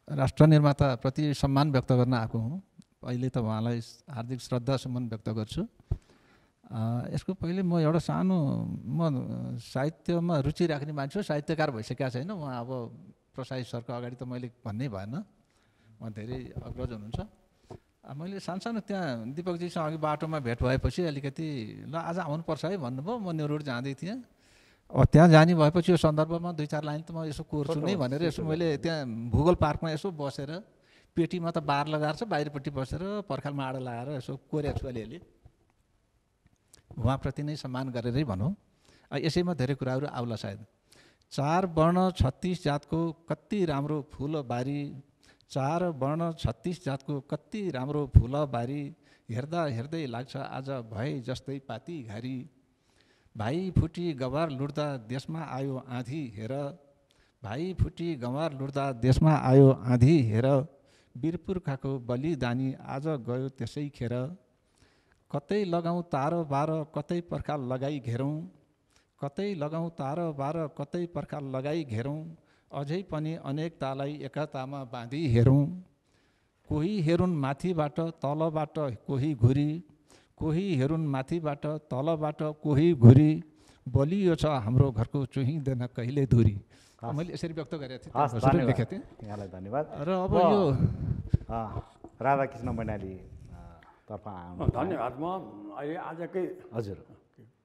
F: राष्ट्र निर्माताप्रति सम्मान व्यक्त गर्न आएको हुँ। पहिले त उहाँलाई हार्दिक श्रद्धा सुमन व्यक्त गर्छु। यसको पहिले म एउटा सानो, म साहित्यमा रुचि राख्ने मान्छे हो, साहित्यकार भइसकेका छैन। उहाँ अब प्रसाई सरको अगाडि त मैले भन्नै भएन, उहाँ धेरै अग्रज हुनुहुन्छ। मैले सानसानो त्यहाँ दिपकजीसँग अघि बाटोमा भेट भएपछि अलिकति ल आज आउनुपर्छ है भन्नुभयो। म न्यु रोड जाँदै थिएँ। अब त्यहाँ जाने भएपछि यो सन्दर्भमा 2-4 लाइन त म यसो कोर्छु नै भनेर यसो मैले त्यहाँ भूगोल पार्कमा यसो बसेर पेटीमा त बार लगाएर छ, बाहिरपट्टि बसेर पर्खालमा आडो लगाएर यसो कोरेको छु अलिअलि। उहाँप्रति नै सम्मान गरेरै भनौँ। यसैमा धेरै कुराहरू आउला सायद। 4 वर्ण 36 जातको कति राम्रो फुलबारी, 4 वर्ण 36 जातको कति राम्रो फुलबारी, हेर्दा हेर्दै लाग्छ आज भए जस्तै पाती घारी। भाइ फुटी गवार लुट्दा देशमा आयो आँधी हेर, भाइ फुटी गवार लुट्दा देशमा आयो आँधी हेर, वीरपुर्खाको बलिदानी आज गयो त्यसै खेर। कतै लगाउँ तारो बार कतै पर्खाल लगाई घेरौँ, कतै लगाउँ तारो बार कतै पर्खाल लगाई घेरौँ, अझै पनि अनेकतालाई एकतामा बाँधी हेरौँ। कोही हेरुन् माथिबाट तलबाट कोही घुरी, कोही हेरुन् माथिबाट तलबाट कोही घुरी, बलियो छ हाम्रो घरको चुहिँदैन कहिले धुरी। मैले यसरी व्यक्त गरेको थिएँ, लेखेको थिएँ।
A: यहाँलाई धन्यवाद।
F: र अब यो
A: राधाकृष्ण मैनाली तर्फ आउनु।
B: धन्यवाद। म अहिले आजकै
A: हजुर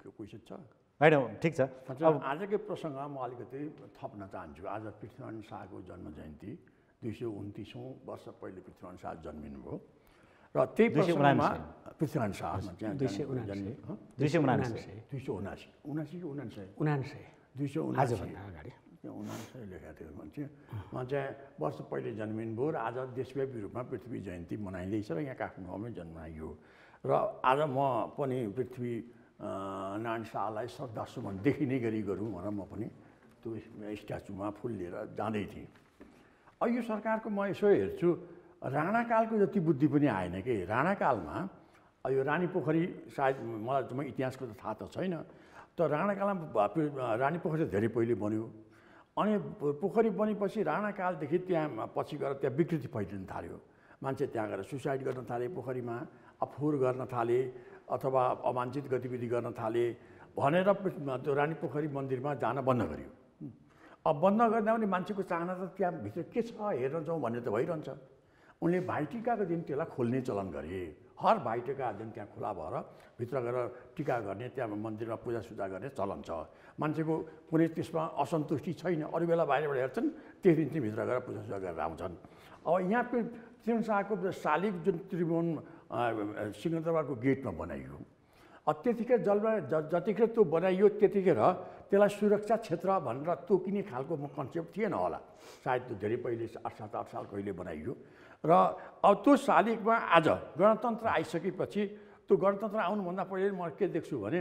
B: क्वेसन छ
A: होइन, ठिक छ।
B: अब आजकै प्रसङ्ग म अलिकति थप्न चाहन्छु। आज पृथ्वीनारायण शाहको जन्म जयन्ती, 229औं वर्ष पहिले पृथ्वीनारायण शाह जन्मिनुभयो र त्यही प्रसङ्गमा पृथ्वीनारायण शाह 279 लेखेको थियो मान्छे। उहाँ चाहिँ वर्ष पहिले जन्मिनुभयो र आज देशव्यापी रूपमा पृथ्वी जयन्ती मनाइँदैछ र यहाँ काठमाडौँमै जन्माइयो। र आज म पनि पृथ्वी नारायण शाहलाई श्रद्धासुमन देखिने गरी गरौँ भनेर म पनि त्यो स्ट्याचुमा फुल लिएर जाँदै थिएँ। अब यो सरकारको म यसो हेर्छु, राणाकालको जति बुद्धि पनि आएन कि। राणाकालमा यो रानी पोखरी सायद मलाई इतिहासको त थाहा त छैन, तर राणाकालमा रानी पोखरी धेरै पहिले बन्यो। अनि पोखरी बनेपछि राणाकालदेखि त्यहाँ पछि गएर त्यहाँ विकृति फैलिन थाल्यो। मान्छे त्यहाँ गएर सुसाइड गर्न थाले, पोखरीमा फोहोर गर्न थाले अथवा अवाञ्छित गतिविधि गर्न थाले भनेर त्यो रानी पोखरी मन्दिरमा जान बन्द गर्यो। अब बन्द गर्दा पनि मान्छेको चाहना त त्यहाँभित्र के छ हेर्न जाउँ भन्ने त भइरहन्छ। उनले भाइटिकाको दिन त्यसलाई खोल्ने चलन गरे। हर भाइटिका दिन त्यहाँ खुला भएर भित्र गएर टिका गर्ने, त्यहाँ मन्दिरमा पूजासुजा गर्ने चलन छ। मान्छेको कुनै त्यसमा असन्तुष्टि छैन, अरू बेला बाहिरबाट हेर्छन्, त्यही दिन चाहिँ भित्र गएर पूजासुजा गरेर आउँछन्। अब यहाँ पृथ्वीनारायण शाहको शालिग जुन त्रिभुवन सिंहदरबारको गेटमा बनाइयो, त्यतिखेर जतिखेर त्यो बनाइयो त्यतिखेर त्यसलाई सुरक्षा क्षेत्र भनेर तोकिने खालको कन्सेप्ट थिएन होला। सायद त्यो धेरै पहिले 8-7 साल पहिले बनाइयो। र अब त्यो शालिगमा आज गणतन्त्र आइसकेपछि त्यो गणतन्त्र आउनुभन्दा पहिले म के देख्छु भने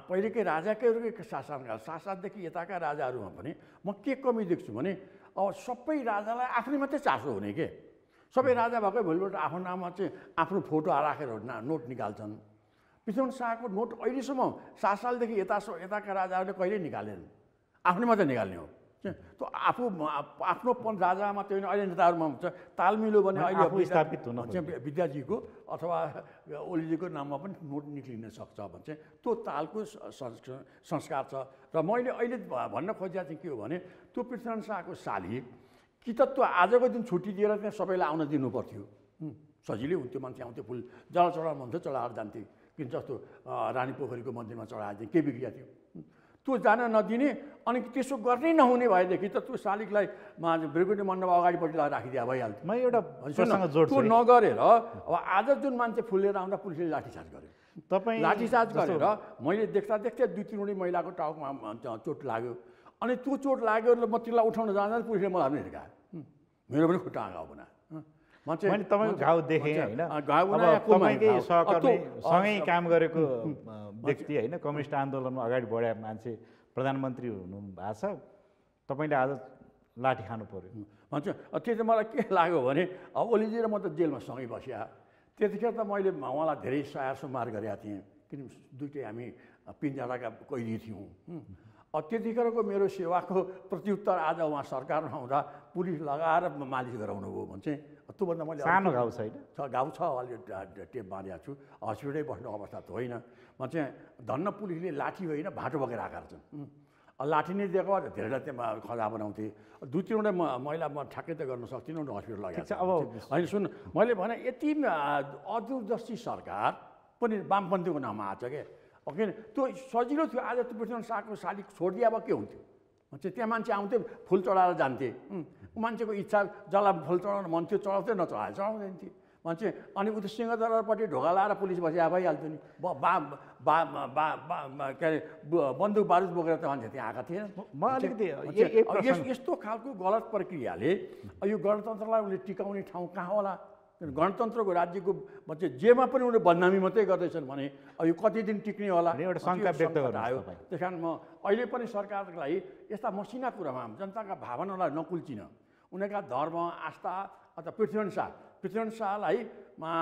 B: पहिलेकै राजाकै शासनकाल, शासनदेखि यताका राजाहरूमा पनि म के कमी देख्छु भने अब सबै राजालाई आफ्नै मात्रै चासो हुने के। सबै राजा भएकै भोलिपल्ट आफ्नो नाममा चाहिँ आफ्नो फोटो राखेर नोट निकाल्छन्। पृथ्वीनारायण शाहको नोट अहिलेसम्म 7 सालदेखि यताका राजाहरूले कहिल्यै निकालेन, आफ्नै मात्रै निकाल्ने हो। त्यो आफ्नोपन राजामा त्यो अहिले नेताहरूमा हुन्छ तालमिलो भने अहिले
A: स्थापित हुन
B: विद्याजीको अथवा ओलीजीको नाममा पनि नोट निक्लिन सक्छ भन्छ। त्यो तालको संस्कार छ। र मैले अहिले भन्न खोजेको चाहिँ के हो भने त्यो पृथ्वीनारायण शाहको शालिग कि त त्यो आजको दिन छुट्टी दिएर त्यहाँ सबैलाई आउन दिनु पर्थ्यो, सजिलै हुन्थ्यो। मान्छे आउँथ्यो, फुल जल चढाउनु हुन्थ्यो, चढाएर जान्थे। किन जस्तो रानी पोखरीको मन्दिरमा चढाएर चाहिँ के बिग्रिया थियो, त्यो जान नदिने। अनि त्यसो गर्नै नहुने भएदेखि त त्यो शालिगलाई ब्रिगेड मण्डप अगाडिपट्टि लगाएर राखिदिया भइहाल्थ्यो।
A: म एउटा
B: त्यो नगरेर अब आज जुन मान्छे फुल लिएर आउँदा पुलिसले लाठीचार्ज गर्यो।
A: तपाईँ
B: लाठीचार्ज गरेर मैले देख्दा 2-3 महिलाको टाउकोमा चोट लाग्यो। अनि त्यो चोट लाग्यो र म त्यसलाई उठाउन जाँदा पुलिसले मलाई पनि हिर्कायो। मेरो पनि खुट्टा घाउ बनायो।
A: मैले तपाईँको घाउ देखेँ होइन। तपाईँकै सहकर्मी सँगै काम गरेको व्यक्ति होइन, कम्युनिस्ट आन्दोलनमा अगाडि बढाए मान्छे प्रधानमन्त्री हुनुभएको छ, तपाईँले आज लाठी खानु पर्यो
B: भन्छ। त्यो चाहिँ मलाई के लाग्यो भने अब ओलीजी र म त जेलमा सँगै बसिया। त्यतिखेर त मैले उहाँलाई धेरै सहार सुमार गरेका थिएँ, किन दुइटै हामी पिञ्जराका कैदी थियौँ। त्यतिखेरको मेरो सेवाको प्रत्युत्तर आज उहाँ सरकारमा आउँदा पुलिस लगाएर मालिस गराउनु भयो भन्छ। त्योभन्दा मैले
A: सानो घाउ छैन,
B: घाउ छ, अलि टेप बाँधेको छु, हस्पिटलै बस्ने अवस्था त होइन। म चाहिँ धन्न पुलिसले लाठी होइन भाटो बोकेर आएका छन्। लाठी नै दिएको भए धेरैलाई त्यहाँ खजा बनाउँथे। 2-3वटा महिला म ठ्याक्कै त गर्न सक्दिनँ नि हस्पिटल लगेको छ।
A: अब
B: होइन सुन, मैले भने यति अदूरदर्शी सरकार पनि वामपन्थीको नाममा आएको छ क्या। किन त्यो सजिलो थियो। आज त्यो पृथ्वीनारायण शाहको शाली छोडिदिए अब के हुन्थ्यो? त्यहाँ मान्छे आउँथे, फुल चढाएर जान्थे। मान्छेको इच्छा जला फुल चढाउनु मन थियो, चढाउँथे नचढाए चढाउँदैन थियो मान्छे। अनि उता सिंहदरबारपट्टि ढोका लाएर पुलिस बसिया भइहाल्थ्यो नि। के अरे बन्दुक बारुद बोकेर त मान्छे त्यहाँ आएका थिएन।
A: म अलिकति
B: यस्तो खालको गलत प्रक्रियाले यो गणतन्त्रलाई उसले टिकाउने ठाउँ कहाँ होला? गणतन्त्रको राज्यको मान्छे जेमा पनि उनीहरूले बदनामी मात्रै गर्दैछन् भने यो कति दिन टिक्ने होला?
A: एउटा शङ्का व्यक्त
B: आयो। त्यस कारण म अहिले पनि सरकारलाई यस्ता मसिना कुरामा जनताका भावनालाई नकुल्चिन, उनीहरूका धर्म आस्था अथवा पृथ्वीनारायण शाहलाई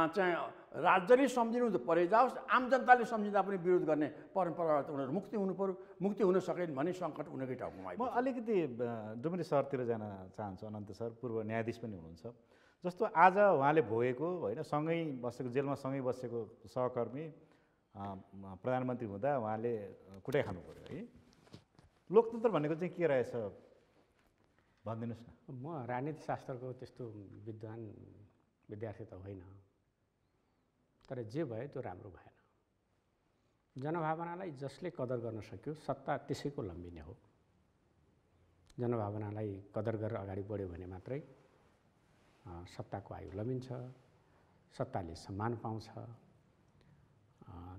B: चाहिँ राज्यले सम्झिनु त परे जाओस्, आम जनताले सम्झिँदा पनि विरोध गर्ने परम्पराबाट उनीहरू मुक्ति हुनु पऱ्यो। मुक्ति हुन सकेन भने सङ्कट उनीहरूकै ठाउँमा आइपुग्छ।
A: म अलिकति डुम्री सरतिर जान चाहन्छु। अनन्त सर पूर्व न्यायाधीश पनि हुनुहुन्छ। जस्तो आज उहाँले भोगेको होइन, सँगै बसेको, जेलमा सँगै बसेको सहकर्मी प्रधानमन्त्री हुँदा उहाँले कुटै खानु पऱ्यो है। लोकतन्त्र भनेको चाहिँ के रहेछ भनिदिनुहोस् न।
C: म राजनीति शास्त्रको त्यस्तो विद्वान विद्यार्थी त होइन, तर जे भयो त्यो राम्रो भएन। जनभावनालाई जसले कदर गर्न सक्यो सत्ता त्यसैको लम्बिने हो। जनभावनालाई कदर गरेर अगाडि बढ्यो भने मात्रै सत्ताको आयु लम्बिन्छ, सत्ताले सम्मान पाउँछ।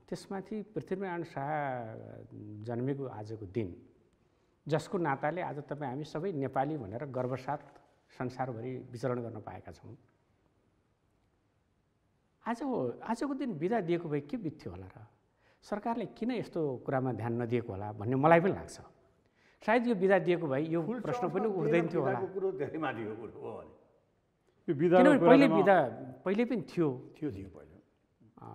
C: त्यसमाथि पृथ्वीनारायण शाह जन्मेको आजको दिन, जसको नाताले आज तपाईँ हामी सबै नेपाली भनेर गर्वसाथ संसारभरि विचरण गर्न पाएका छौँ। आजको दिन बिदा दिएको भए के बित्थ्यो होला र? सरकारले किन यस्तो कुरामा ध्यान नदिएको होला भन्ने मलाई पनि लाग्छ। सायद यो बिदा दिएको भए यो प्रश्न पनि उठ्दैन थियो होला। किनभने पहिले पनि थियो
B: पहिले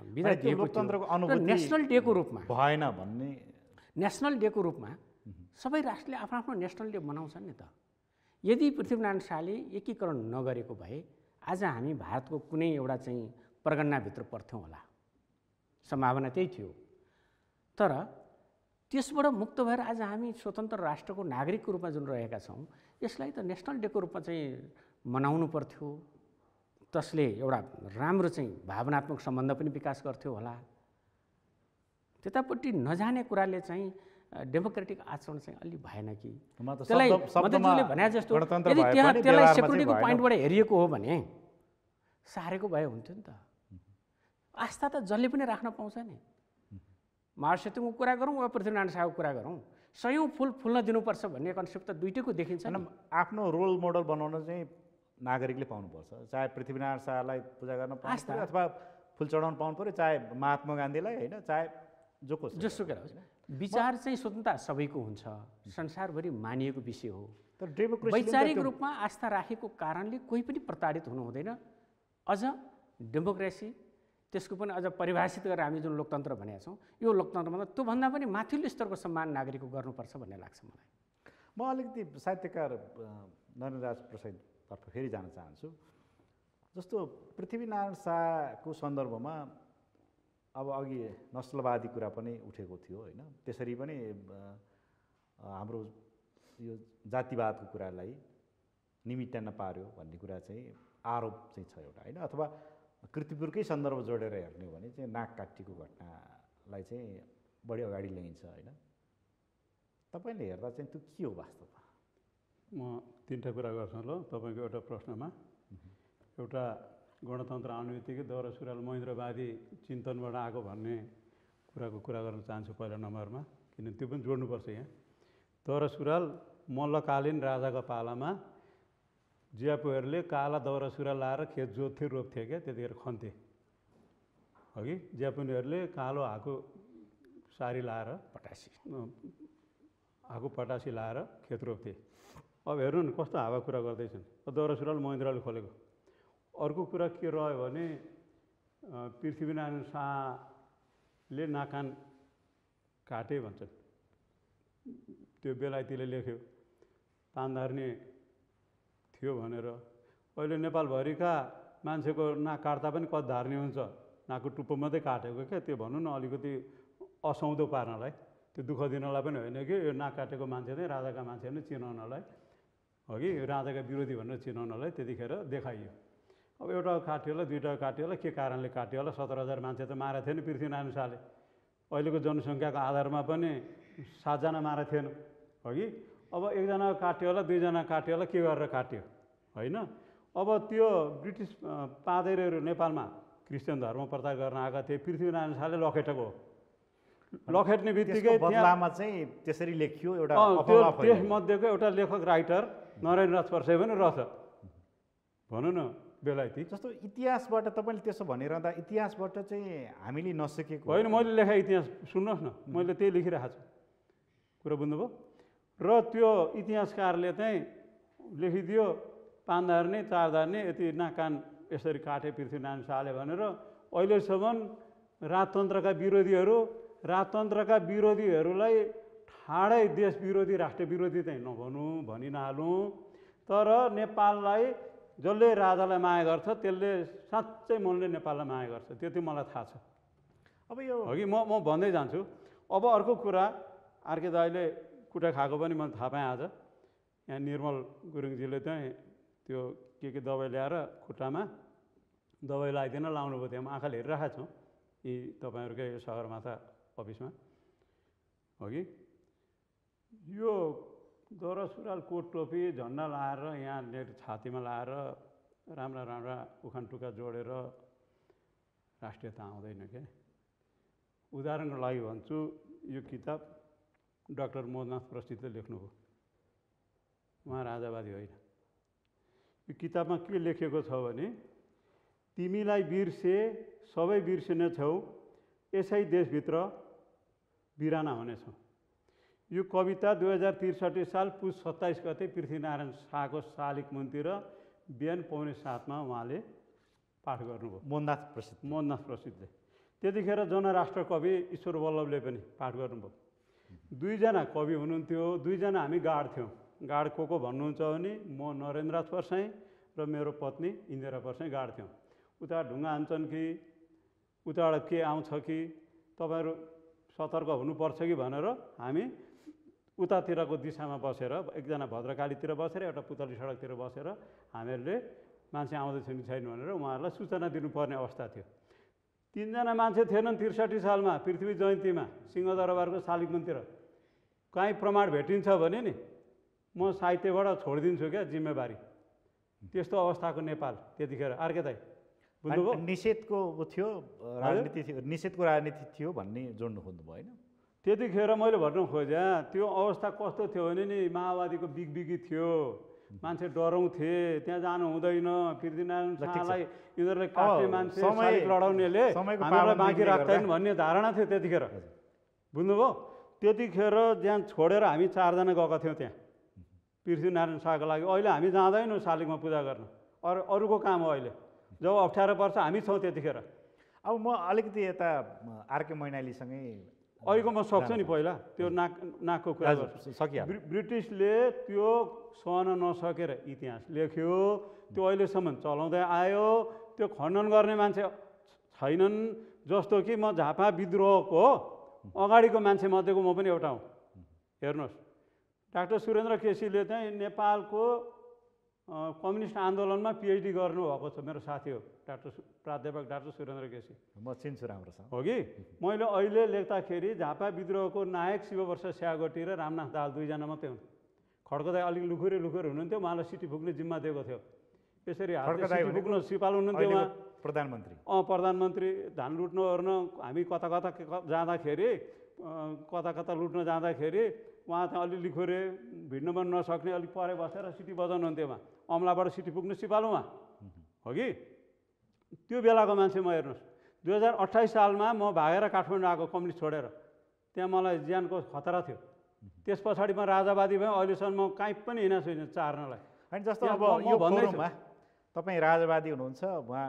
C: बिदा दिएको
A: लोकतन्त्रको अनुभूति
C: नेसनल डेको रूपमा
A: भएन भन्ने।
C: नेसनल डेको रूपमा सबै राष्ट्रले आफ्नो आफ्नो नेसनल डे मनाउँछन् नि त। यदि पृथ्वीनारायण शाहले एकीकरण नगरेको भए आज हामी भारतको कुनै एउटा चाहिँ परगन्नाभित्र पर्थ्यौँ होला, सम्भावना त्यही थियो। तर त्यसबाट मुक्त भएर आज हामी स्वतन्त्र राष्ट्रको नागरिकको रूपमा जुन रहेका छौँ, यसलाई त नेसनल डेको रूपमा चाहिँ मनाउनु पर्थ्यो। त्यसले एउटा राम्रो चाहिँ भावनात्मक सम्बन्ध पनि विकास गर्थ्यो होला। त्यतापट्टि नजाने कुराले चाहिँ डेमोक्रेटिक आचरण चाहिँ अलि भएन कि? त्यसलाई मधेसले भने जस्तो यदि त्यसलाई सेक्युरिटीको पोइन्टबाट हेरिएको हो भने सारेको भए हुन्थ्यो नि त। आस्था त जसले पनि राख्न पाउँछ नि। माओ सेतुङको कुरा गरौँ वा पृथ्वीनारायण शाहको कुरा गरौँ, सयौँ फुल फुल्न दिनुपर्छ भन्ने कन्सेप्ट त दुइटैको देखिन्छ।
A: आफ्नो रोल मोडल बनाउन चाहिँ नागरिकले पाउनुपर्छ। चाहे पृथ्वीनारायण शाहलाई पूजा गर्न पाउनु पर्यो अथवा फुल चढाउन पाउनु पर्यो, चाहे महात्मा गान्धीलाई होइन, चाहे जोसुकै होस्। विचार चाहिँ स्वतन्त्रता सबैको हुन्छ, संसारभरि मानिएको विषय हो।
C: तर वैचारिक रूपमा आस्था राखेको कारणले कोही पनि प्रताडित हुनु हुँदैन। अझ डेमोक्रेसी त्यसको पनि अझ परिभाषित गरेर हामी जुन लोकतन्त्र भनेका छौँ, यो लोकतन्त्रमा त त्योभन्दा पनि माथिल्लो स्तरको सम्मान नागरिकको गर्नुपर्छ भन्ने लाग्छ मलाई।
A: म अलिकति साहित्यकार नरेन्द्रराज प्रसादतर्फ फेरि जान चाहन्छु। जस्तो पृथ्वीनारायण शाहको सन्दर्भमा अब अघि नस्लवादी कुरा पनि उठेको थियो होइन, त्यसरी पनि हाम्रो यो जातिवादको कुरालाई निमित्तान पार्यो भन्ने कुरा चाहिँ आरोप चाहिँ छ एउटा होइन। अथवा कृतिपुरकै सन्दर्भ जोडेर हेर्ने हो भने चाहिँ नाक काटीको घटनालाई चाहिँ बढी अगाडि ल्याइन्छ होइन। तपाईँले हेर्दा चाहिँ त्यो के हो वास्तवमा?
D: म तिनवटा कुरा गर्छु ल तपाईँको एउटा प्रश्नमा। एउटा गणतन्त्र आउने बित्तिकै दौरा सुरुवाल महेन्द्रवादी चिन्तनबाट आएको भन्ने कुरा गर्न चाहन्छु पहिला नम्बरमा, किनभने त्यो पनि जोड्नुपर्छ यहाँ। दौरा सुरुवाल मल्लकालीन राजाको पालामा ज्यापुहरूले काला दौरा सुरुवाल लाएर खेत जोत्थे रोप्थे क्या, त्यतिखेर खन्थे अघि। ज्यापुनीहरूले कालो हाको सारी लाएर हाको पटासी लाएर खेत रोप्थे। अब हेर्नु न कस्तो हावा कुरा गर्दैछन्। दौरा सुरुवाल महेन्द्रले खोलेको। अर्को कुरा के रह्यो भने पृथ्वीनारायण शाहले नाकान काटे भन्छन्, त्यो बेलायतीले लेख्यो तान धर्ने थियो भनेर। अहिले नेपालभरिका मान्छेको नाक काट्दा पनि कति धार्ने हुन्छ, नाकको टुप्पो मात्रै काटेको क्या, त्यो भनौँ न अलिकति असौदो पार्नलाई। त्यो दुःख दिनलाई पनि होइन कि यो नाक काटेको मान्छे चाहिँ राजाका मान्छे नै चिनाउनलाई हो कि राजाका विरोधी भनेर चिनाउनलाई त्यतिखेर देखाइयो। अब एउटा काट्यो होला, दुईवटा काट्यो होला, के कारणले काट्यो होला? 17,000 मान्छे त मारेको थिएन पृथ्वीनारायण शाहले। अहिलेको जनसङ्ख्याको आधारमा पनि 7जना मारेको थिएन हो कि। अब एकजना काट्यो होला, दुईजना काट्यो होला, के गरेर काट्यो होइन? अब त्यो ब्रिटिस पादरीहरू नेपालमा क्रिस्चियन धर्म प्रचार गर्न आएका थिए, पृथ्वीनारायण शाहले लखेटेको हो। लखेट्ने बित्तिकै
A: बदलामा चाहिँ त्यसरी लेखियो एउटा
D: त्यो त्यसमध्येको एउटा लेखक राइटर नरेन्द्रनाथ परसाई पनि रहेछ भनौँ न बेलायती।
A: जस्तो इतिहासबाट तपाईँले त्यसो भनिरहँदा इतिहासबाट चाहिँ हामीले नसिकेको
D: होइन, मैले लेखेँ इतिहास सुन्नुहोस् न, मैले त्यही लेखिरहेको छु, कुरा बुझ्नुभयो? र त्यो इतिहासकारले चाहिँ लेखिदियो 5 धार्ने 4 धार्ने यति नाक कान यसरी काटे पृथ्वीनारायण शाहले भनेर। अहिलेसम्म राजतन्त्रका विरोधीहरूलाई ठाडै देश विरोधी राष्ट्र विरोधी चाहिँ भनि नहालौँ, तर नेपाललाई जसले राजालाई माया गर्छ त्यसले साँच्चै मनले नेपाललाई माया गर्छ, त्यो मलाई थाहा छ।
A: अब यो
D: हो कि म भन्दै जान्छु। अब अर्को कुरा, आरके दाइले कुटा खाएको पनि मैले थाहा पाएँ आज। यहाँ निर्मल गुरुङजीले चाहिँ त्यो के दबाई ल्याएर खुट्टामा दबाई लगाइदिन लाउनु भयो। त्यहाँ आँखाले हेरिरहेको छौँ यी तपाईँहरूकै सगरमाथा अफिसमा हो कि। यो दौरा सुरुवाल कोट टोपी झन्डा लाएर यहाँ छातीमा लाएर राम्रा राम्रा उखान टुक्का जोडेर राष्ट्रियता आउँदैन क्या। उदाहरणको लागि भन्छु, यो किताब डाक्टर मोहननाथ प्रसिद्धले लेख्नुभयो, उहाँ राजावादी होइन। यो किताबमा के लेखेको छ भने, तिमीलाई बिर्से सबै बिर्सिनेछौ, यसै देशभित्र बिराना हुनेछौ। यो कविता 2063 साल पुस 27 गते पृथ्वीनारायण शाहको शालिग मन्दिर बिहान 6:45 उहाँले पाठ गर्नुभयो, मोहननाथ प्रसिद्धले। त्यतिखेर जनराष्ट्र कवि ईश्वर वल्लभले पनि पाठ गर्नुभयो। 2जना कवि हुनुहुन्थ्यो, 2जना हामी गार्ड थियौँ। गार्ड को भन्नुहुन्छ भने म नरेन्द्रनाथ परसाई र मेरो पत्नी इन्दिरा परसाई गार्ड थियौँ। उता ढुङ्गा हान्छन् कि उताबाट के आउँछ कि तपाईँहरू सतर्क हुनुपर्छ कि भनेर हामी उतातिरको दिशामा बसेर, एकजना भद्रकालीतिर बसेर एउटा पुतली सडकतिर बसेर हामीहरूले मान्छे आउँदैछ कि छैन भनेर उहाँहरूलाई सूचना दिनुपर्ने अवस्था थियो। 3जना मान्छे थिएनन् 63 सालमा पृथ्वी जयन्तीमा सिंहदरबारको शालिग मन्दिर। कहीँ प्रमाण भेटिन्छ भने नि म साहित्यबाट छोडिदिन्छु क्या जिम्मेवारी। त्यस्तो अवस्थाको नेपाल त्यतिखेर। आर्के दाइ बुझ्नुभयो?
A: निषेधको थियो राजनीति थियो, निषेधको राजनीति थियो भन्ने जोड्नु खोज्नुभयो होइन?
D: त्यतिखेर मैले भन्नु खोजेँ त्यो अवस्था कस्तो थियो भने नि माओवादीको बिगबिगी थियो, मान्छे डराउँथे, त्यहाँ जानु हुँदैन, पृथ्वीनारायण शाहलाई यिनीहरूले काट्ने मान्छे शालिग लडाउनेले हामीलाई बाँकी राख्दैन भन्ने धारणा थियो त्यतिखेर। बुझ्नुभयो? त्यतिखेर त्यहाँ छोडेर हामी 4जना गएका थियौँ त्यहाँ पृथ्वीनारायण शाहको लागि। अहिले हामी जाँदैनौँ शालिगमा पूजा गर्न, अरूको काम हो। अहिले जब अप्ठ्यारो पर्छ हामी छौँ त्यतिखेर।
A: अब म अलिकति यता आरके मैनालीसँगै
D: अहिलेको म सक्छु नि पहिला त्यो नाकको कुरा गर्छु। ब्रिटिसले त्यो सहन नसकेर इतिहास लेख्यो, त्यो अहिलेसम्म चलाउँदै आयो। त्यो खण्डन गर्ने मान्छे छैनन्। जस्तो कि म झापा विद्रोहको अगाडिको मान्छे मध्येको म पनि एउटा हुँ। हेर्नुहोस्, डाक्टर सुरेन्द्र केसीले चाहिँ नेपालको कम्युनिस्ट आन्दोलनमा पिएचडी गर्नुभएको छ, मेरो साथी हो प्राध्यापक डाक्टर सुरेन्द्र केसी।
A: म चिन्छु राम्रोसँग
D: हो कि। मैले अहिले लेख्दाखेरि झापा विद्रोहको नायक शिववर्ष स्यागोटी र रामनाथ दाहाल 2जना मात्रै हुन्। खड्का दाइ अलिक लुखुरे हुनुहुन्थ्यो, उहाँलाई सिटी फुक्ने जिम्मा दिएको थियो। यसरी सिटी फुक्न सिपाल हुनुहुन्थ्यो उहाँ, प्रधानमन्त्री। धान लुट्न ओर्न हामी कता जाँदाखेरि कता लुट्न जाँदाखेरि उहाँ चाहिँ अलि लिखुरे, भिड्न पनि नसक्ने, अलिक परे बसेर सिटी बजाउनुहुन्थ्यो उहाँ। अमलाबाट सिटी पुग्न सिपालु उहाँ हो कि। त्यो बेलाको मान्छे म। हेर्नुहोस्, 2028 सालमा म भागेर काठमाडौँ आएको कम्युनिस्ट छोडेर। त्यहाँ मलाई ज्यानको खतरा थियो। त्यस पछाडि म राजावादी भएँ। अहिलेसम्म म कहीँ पनि हिँडेको छुइनँ चार्नलाई।
A: होइन जस्तो अब यो फोरममा तपाईँ राजावादी हुनुहुन्छ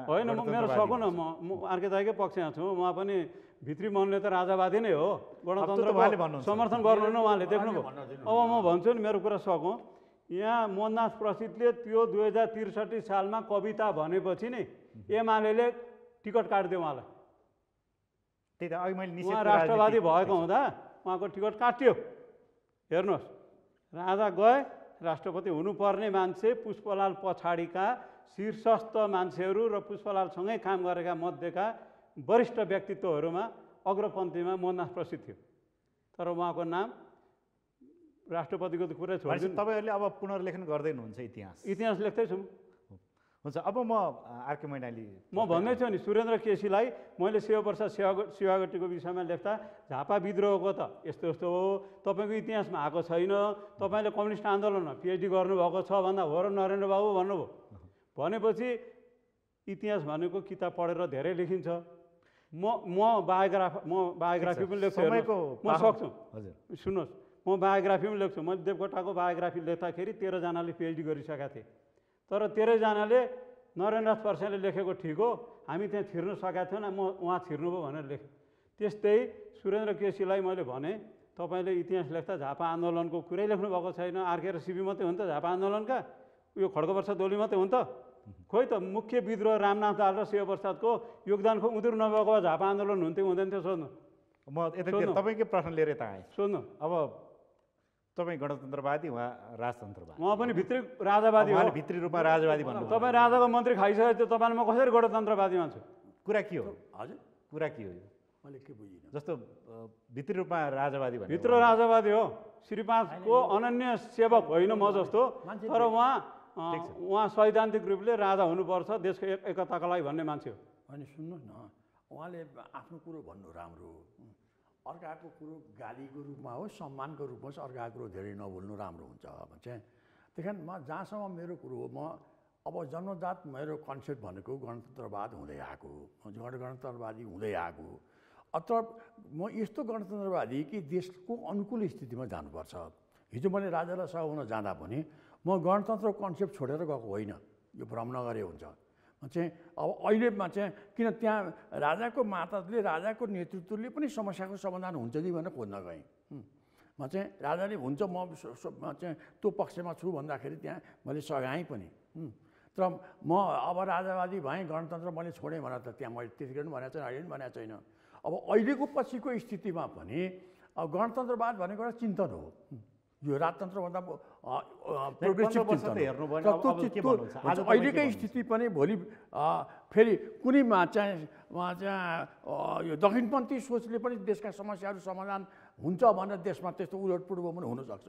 D: होइन, मेरो सकु न, म आर्के दाइकै पक्षमा छु। उहाँ पनि भित्री मनले त राजावादी नै हो, गणतन्त्रको समर्थन गर्नु न उहाँले, देख्नुभयो? अब म भन्छु नि, मेरो कुरा सकौँ। यहाँ मोहननाथ प्रसिद्धले त्यो 2063 सालमा कविता भनेपछि नि एमाले टिकट काटिदियो उहाँलाई।
A: त्यही त अघि मैले
D: उहाँ राष्ट्रवादी भएको हुँदा उहाँको टिकट काटियो। हेर्नुहोस्, राजा गए, राष्ट्रपति हुनुपर्ने मान्छे पुष्पलाल पछाडिका शीर्षस्थ मान्छेहरू र पुष्पलालसँगै काम गरेका मध्येका वरिष्ठ व्यक्तित्वहरूमा अग्रपन्थीमा मोहनदास प्रसिद्ध थियो। तर उहाँको नाम राष्ट्रपतिको त कुरै छोडिदिनु।
A: तपाईँहरूले अब पुनर्लेखन गर्दै हुनुहुन्छ
D: इतिहास लेख्दैछु।
A: हुन्छ, अब म आरके मैनाली
D: म भन्दैछु नि, सुरेन्द्र केसीलाई मैले शिवप्रसाद शिवागट्टीको विषयमा लेख्दा झापा विद्रोहको त यस्तो यस्तो हो, तपाईँको इतिहासमा आएको छैन, तपाईँले कम्युनिस्ट आन्दोलनमा पिएचडी गर्नुभएको छ भन्दा हो र नरेन्द्र बाबु भन्नुभयो। भनेपछि इतिहास भनेको किताब पढेर धेरै लेखिन्छ। म बायोग्राफी पनि लेख्छु, म सक्छु। हजुर सुन्नुहोस्, म बायोग्राफी पनि लेख्छु। मैले देवकोटाको बायोग्राफी लेख्दाखेरि 13 जनाले पिएचडी गरिसकेका थिए। तर 13 जनाले नरेन्द्रनाथ प्रसादले लेखेको ठिक हो, हामी त्यहाँ छिर्न सकेका थिएन, उहाँ छिर्नुभयो भनेर लेखेँ। त्यस्तै सुरेन्द्र केसीलाई मैले भने, तपाईँले इतिहास लेख्दा झापा आन्दोलनको कुरै लेख्नु भएको छैन, आरके र सिबी मात्रै हुन् त झापा आन्दोलनका, यो खड्गप्रसाद ओली मात्रै हुन् त? खोइ त, मुख्य विद्रोह रामनाथ दाहाल र शिवप्रसादको योगदानको उजुर नभएको भए झापा आन्दोलन हुन्थ्यो हुँदैन थियो? सोध्नु।
A: म यता तपाईँकै प्रश्न लिएर यता आएँ।
D: सोध्नु।
A: अब तपाईँ गणतन्त्रवादी, उहाँ राजतन्त्रवादी।
D: उहाँ पनि भित्री राजावादी हो।
A: भित्री रूपमा राजावादी भन्नु।
D: तपाईँ राजाको मन्त्री खाइसकेको थियो, तपाईँलाई म कसरी गणतन्त्रवादी मान्छु?
A: कुरा के हो?
B: हजुर,
A: कुरा के हो?
B: मैले के बुझिनँ।
A: जस्तो भित्री रूपमा राजावादी भन्नु।
D: भित्र राजावादी हो। श्री 5को अनन्य सेवक होइन म जस्तो, तर उहाँ सैद्धान्तिक रूपले राजा हुनुपर्छ देशको एकताका लागि भन्ने मान्छे हो।
B: अनि सुन्नुहोस् न, उहाँले आफ्नो कुरो भन्नु राम्रो हो, अर्काको कुरो गालीको रूपमा होस् सम्मानको रूपमा होस् अर्काको कुरो धेरै नभुल्नु राम्रो हुन्छ चाहिँ। त्यही म जहाँसम्म मेरो कुरो हो, म अब जन्मजात मेरो कन्सेप्ट भनेको गणतन्त्रवाद हुँदै आएको, गणतन्त्रवादी हुँदै आएको। अथवा म यस्तो गणतन्त्रवादी कि देशको अनुकूल स्थितिमा जानुपर्छ। हिजो मैले राजालाई सघाउन जाँदा पनि म गणतन्त्र कन्सेप्ट छोडेर गएको होइन, यो भ्रम नगरे हुन्छ। चाहिँ अब अहिलेमा चाहिँ किन त्यहाँ राजाको माताले राजाको नेतृत्वले पनि समस्याको समाधान हुन्छ कि भनेर खोज्न गएँ। म चाहिँ राजाले हुन्छ म चाहिँ त्यो पक्षमा छु भन्दाखेरि त्यहाँ मैले सघाएँ पनि। तर म अब राजावादी भएँ, गणतन्त्र मैले छोडेँ भनेर त त्यहाँ मैले त्यतिखेर पनि भनेको छैन, अहिले पनि भनेको छैन। अब अहिलेको पछिको स्थितिमा पनि गणतन्त्रवाद भनेको एउटा चिन्तन हो। यो राजतन्त्रभन्दा प्रोग्रेसिभ चिन्तन हो। अहिलेकै स्थिति पनि भोलि फेरि कुनैमा चाहिँ यो दक्षिणपन्थी सोचले पनि देशका समस्याहरू समाधान हुन्छ भनेर देशमा त्यस्तो उलटपुलट पनि हुनसक्छ।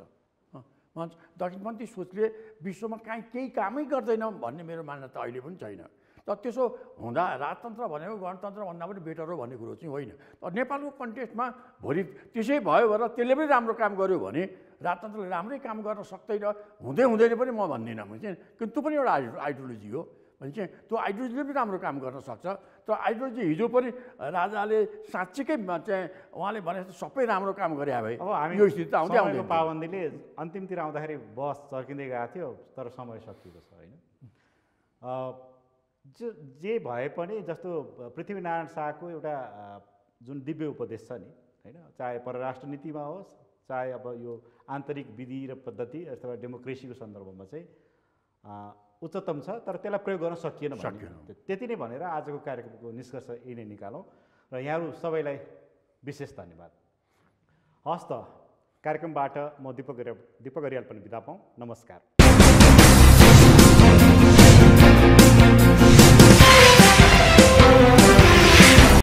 B: दक्षिणपन्थी सोचले विश्वमा केही कामै गर्दैन भन्ने मेरो मान्यता अहिले पनि छैन। तर त्यसो हुँदा राजतन्त्र भनेको गणतन्त्रभन्दा पनि बेटर हो भन्ने कुरो चाहिँ होइन। तर नेपालको कन्टेक्स्टमा भोलि त्यसै भयो भनेर त्यसले पनि राम्रो काम गर्यो भने राजतन्त्रले राम्रै काम गर्न सक्दैन, हुँदैन पनि म भन्दिनँ। चाहिँ किन त्यो पनि एउटा आइडियोलोजी हो भने चाहिँ त्यो आइडियोलोजीले पनि राम्रो काम गर्न सक्छ। तर आइडियोलोजी हिजो पनि राजाले साँच्चीकै चाहिँ उहाँले भने सबै राम्रो काम गरे भए
A: अब हामी
B: यो स्थिति आउँदै आउँदैन।
A: पाबन्दीले अन्तिमतिर आउँदाखेरि बस चर्किँदै गएको थियो, तर समय सकिएको छ होइन। जे भए पनि जस्तो पृथ्वीनारायण शाहको एउटा जुन दिव्य उपदेश छ नि होइन, चाहे परराष्ट्र नीतिमा होस् चाहे अब यो आन्तरिक विधि र पद्धति अथवा डेमोक्रेसीको सन्दर्भमा चाहिँ उच्चतम छ, तर त्यसलाई प्रयोग गर्न सकिएन। त्यति नै भनेर आजको कार्यक्रमको निष्कर्ष यही नै निकालौँ र यहाँहरू सबैलाई विशेष धन्यवाद। हस् त, कार्यक्रमबाट म दीपक अरियाल पनि बिदा पाऊँ। नमस्कार।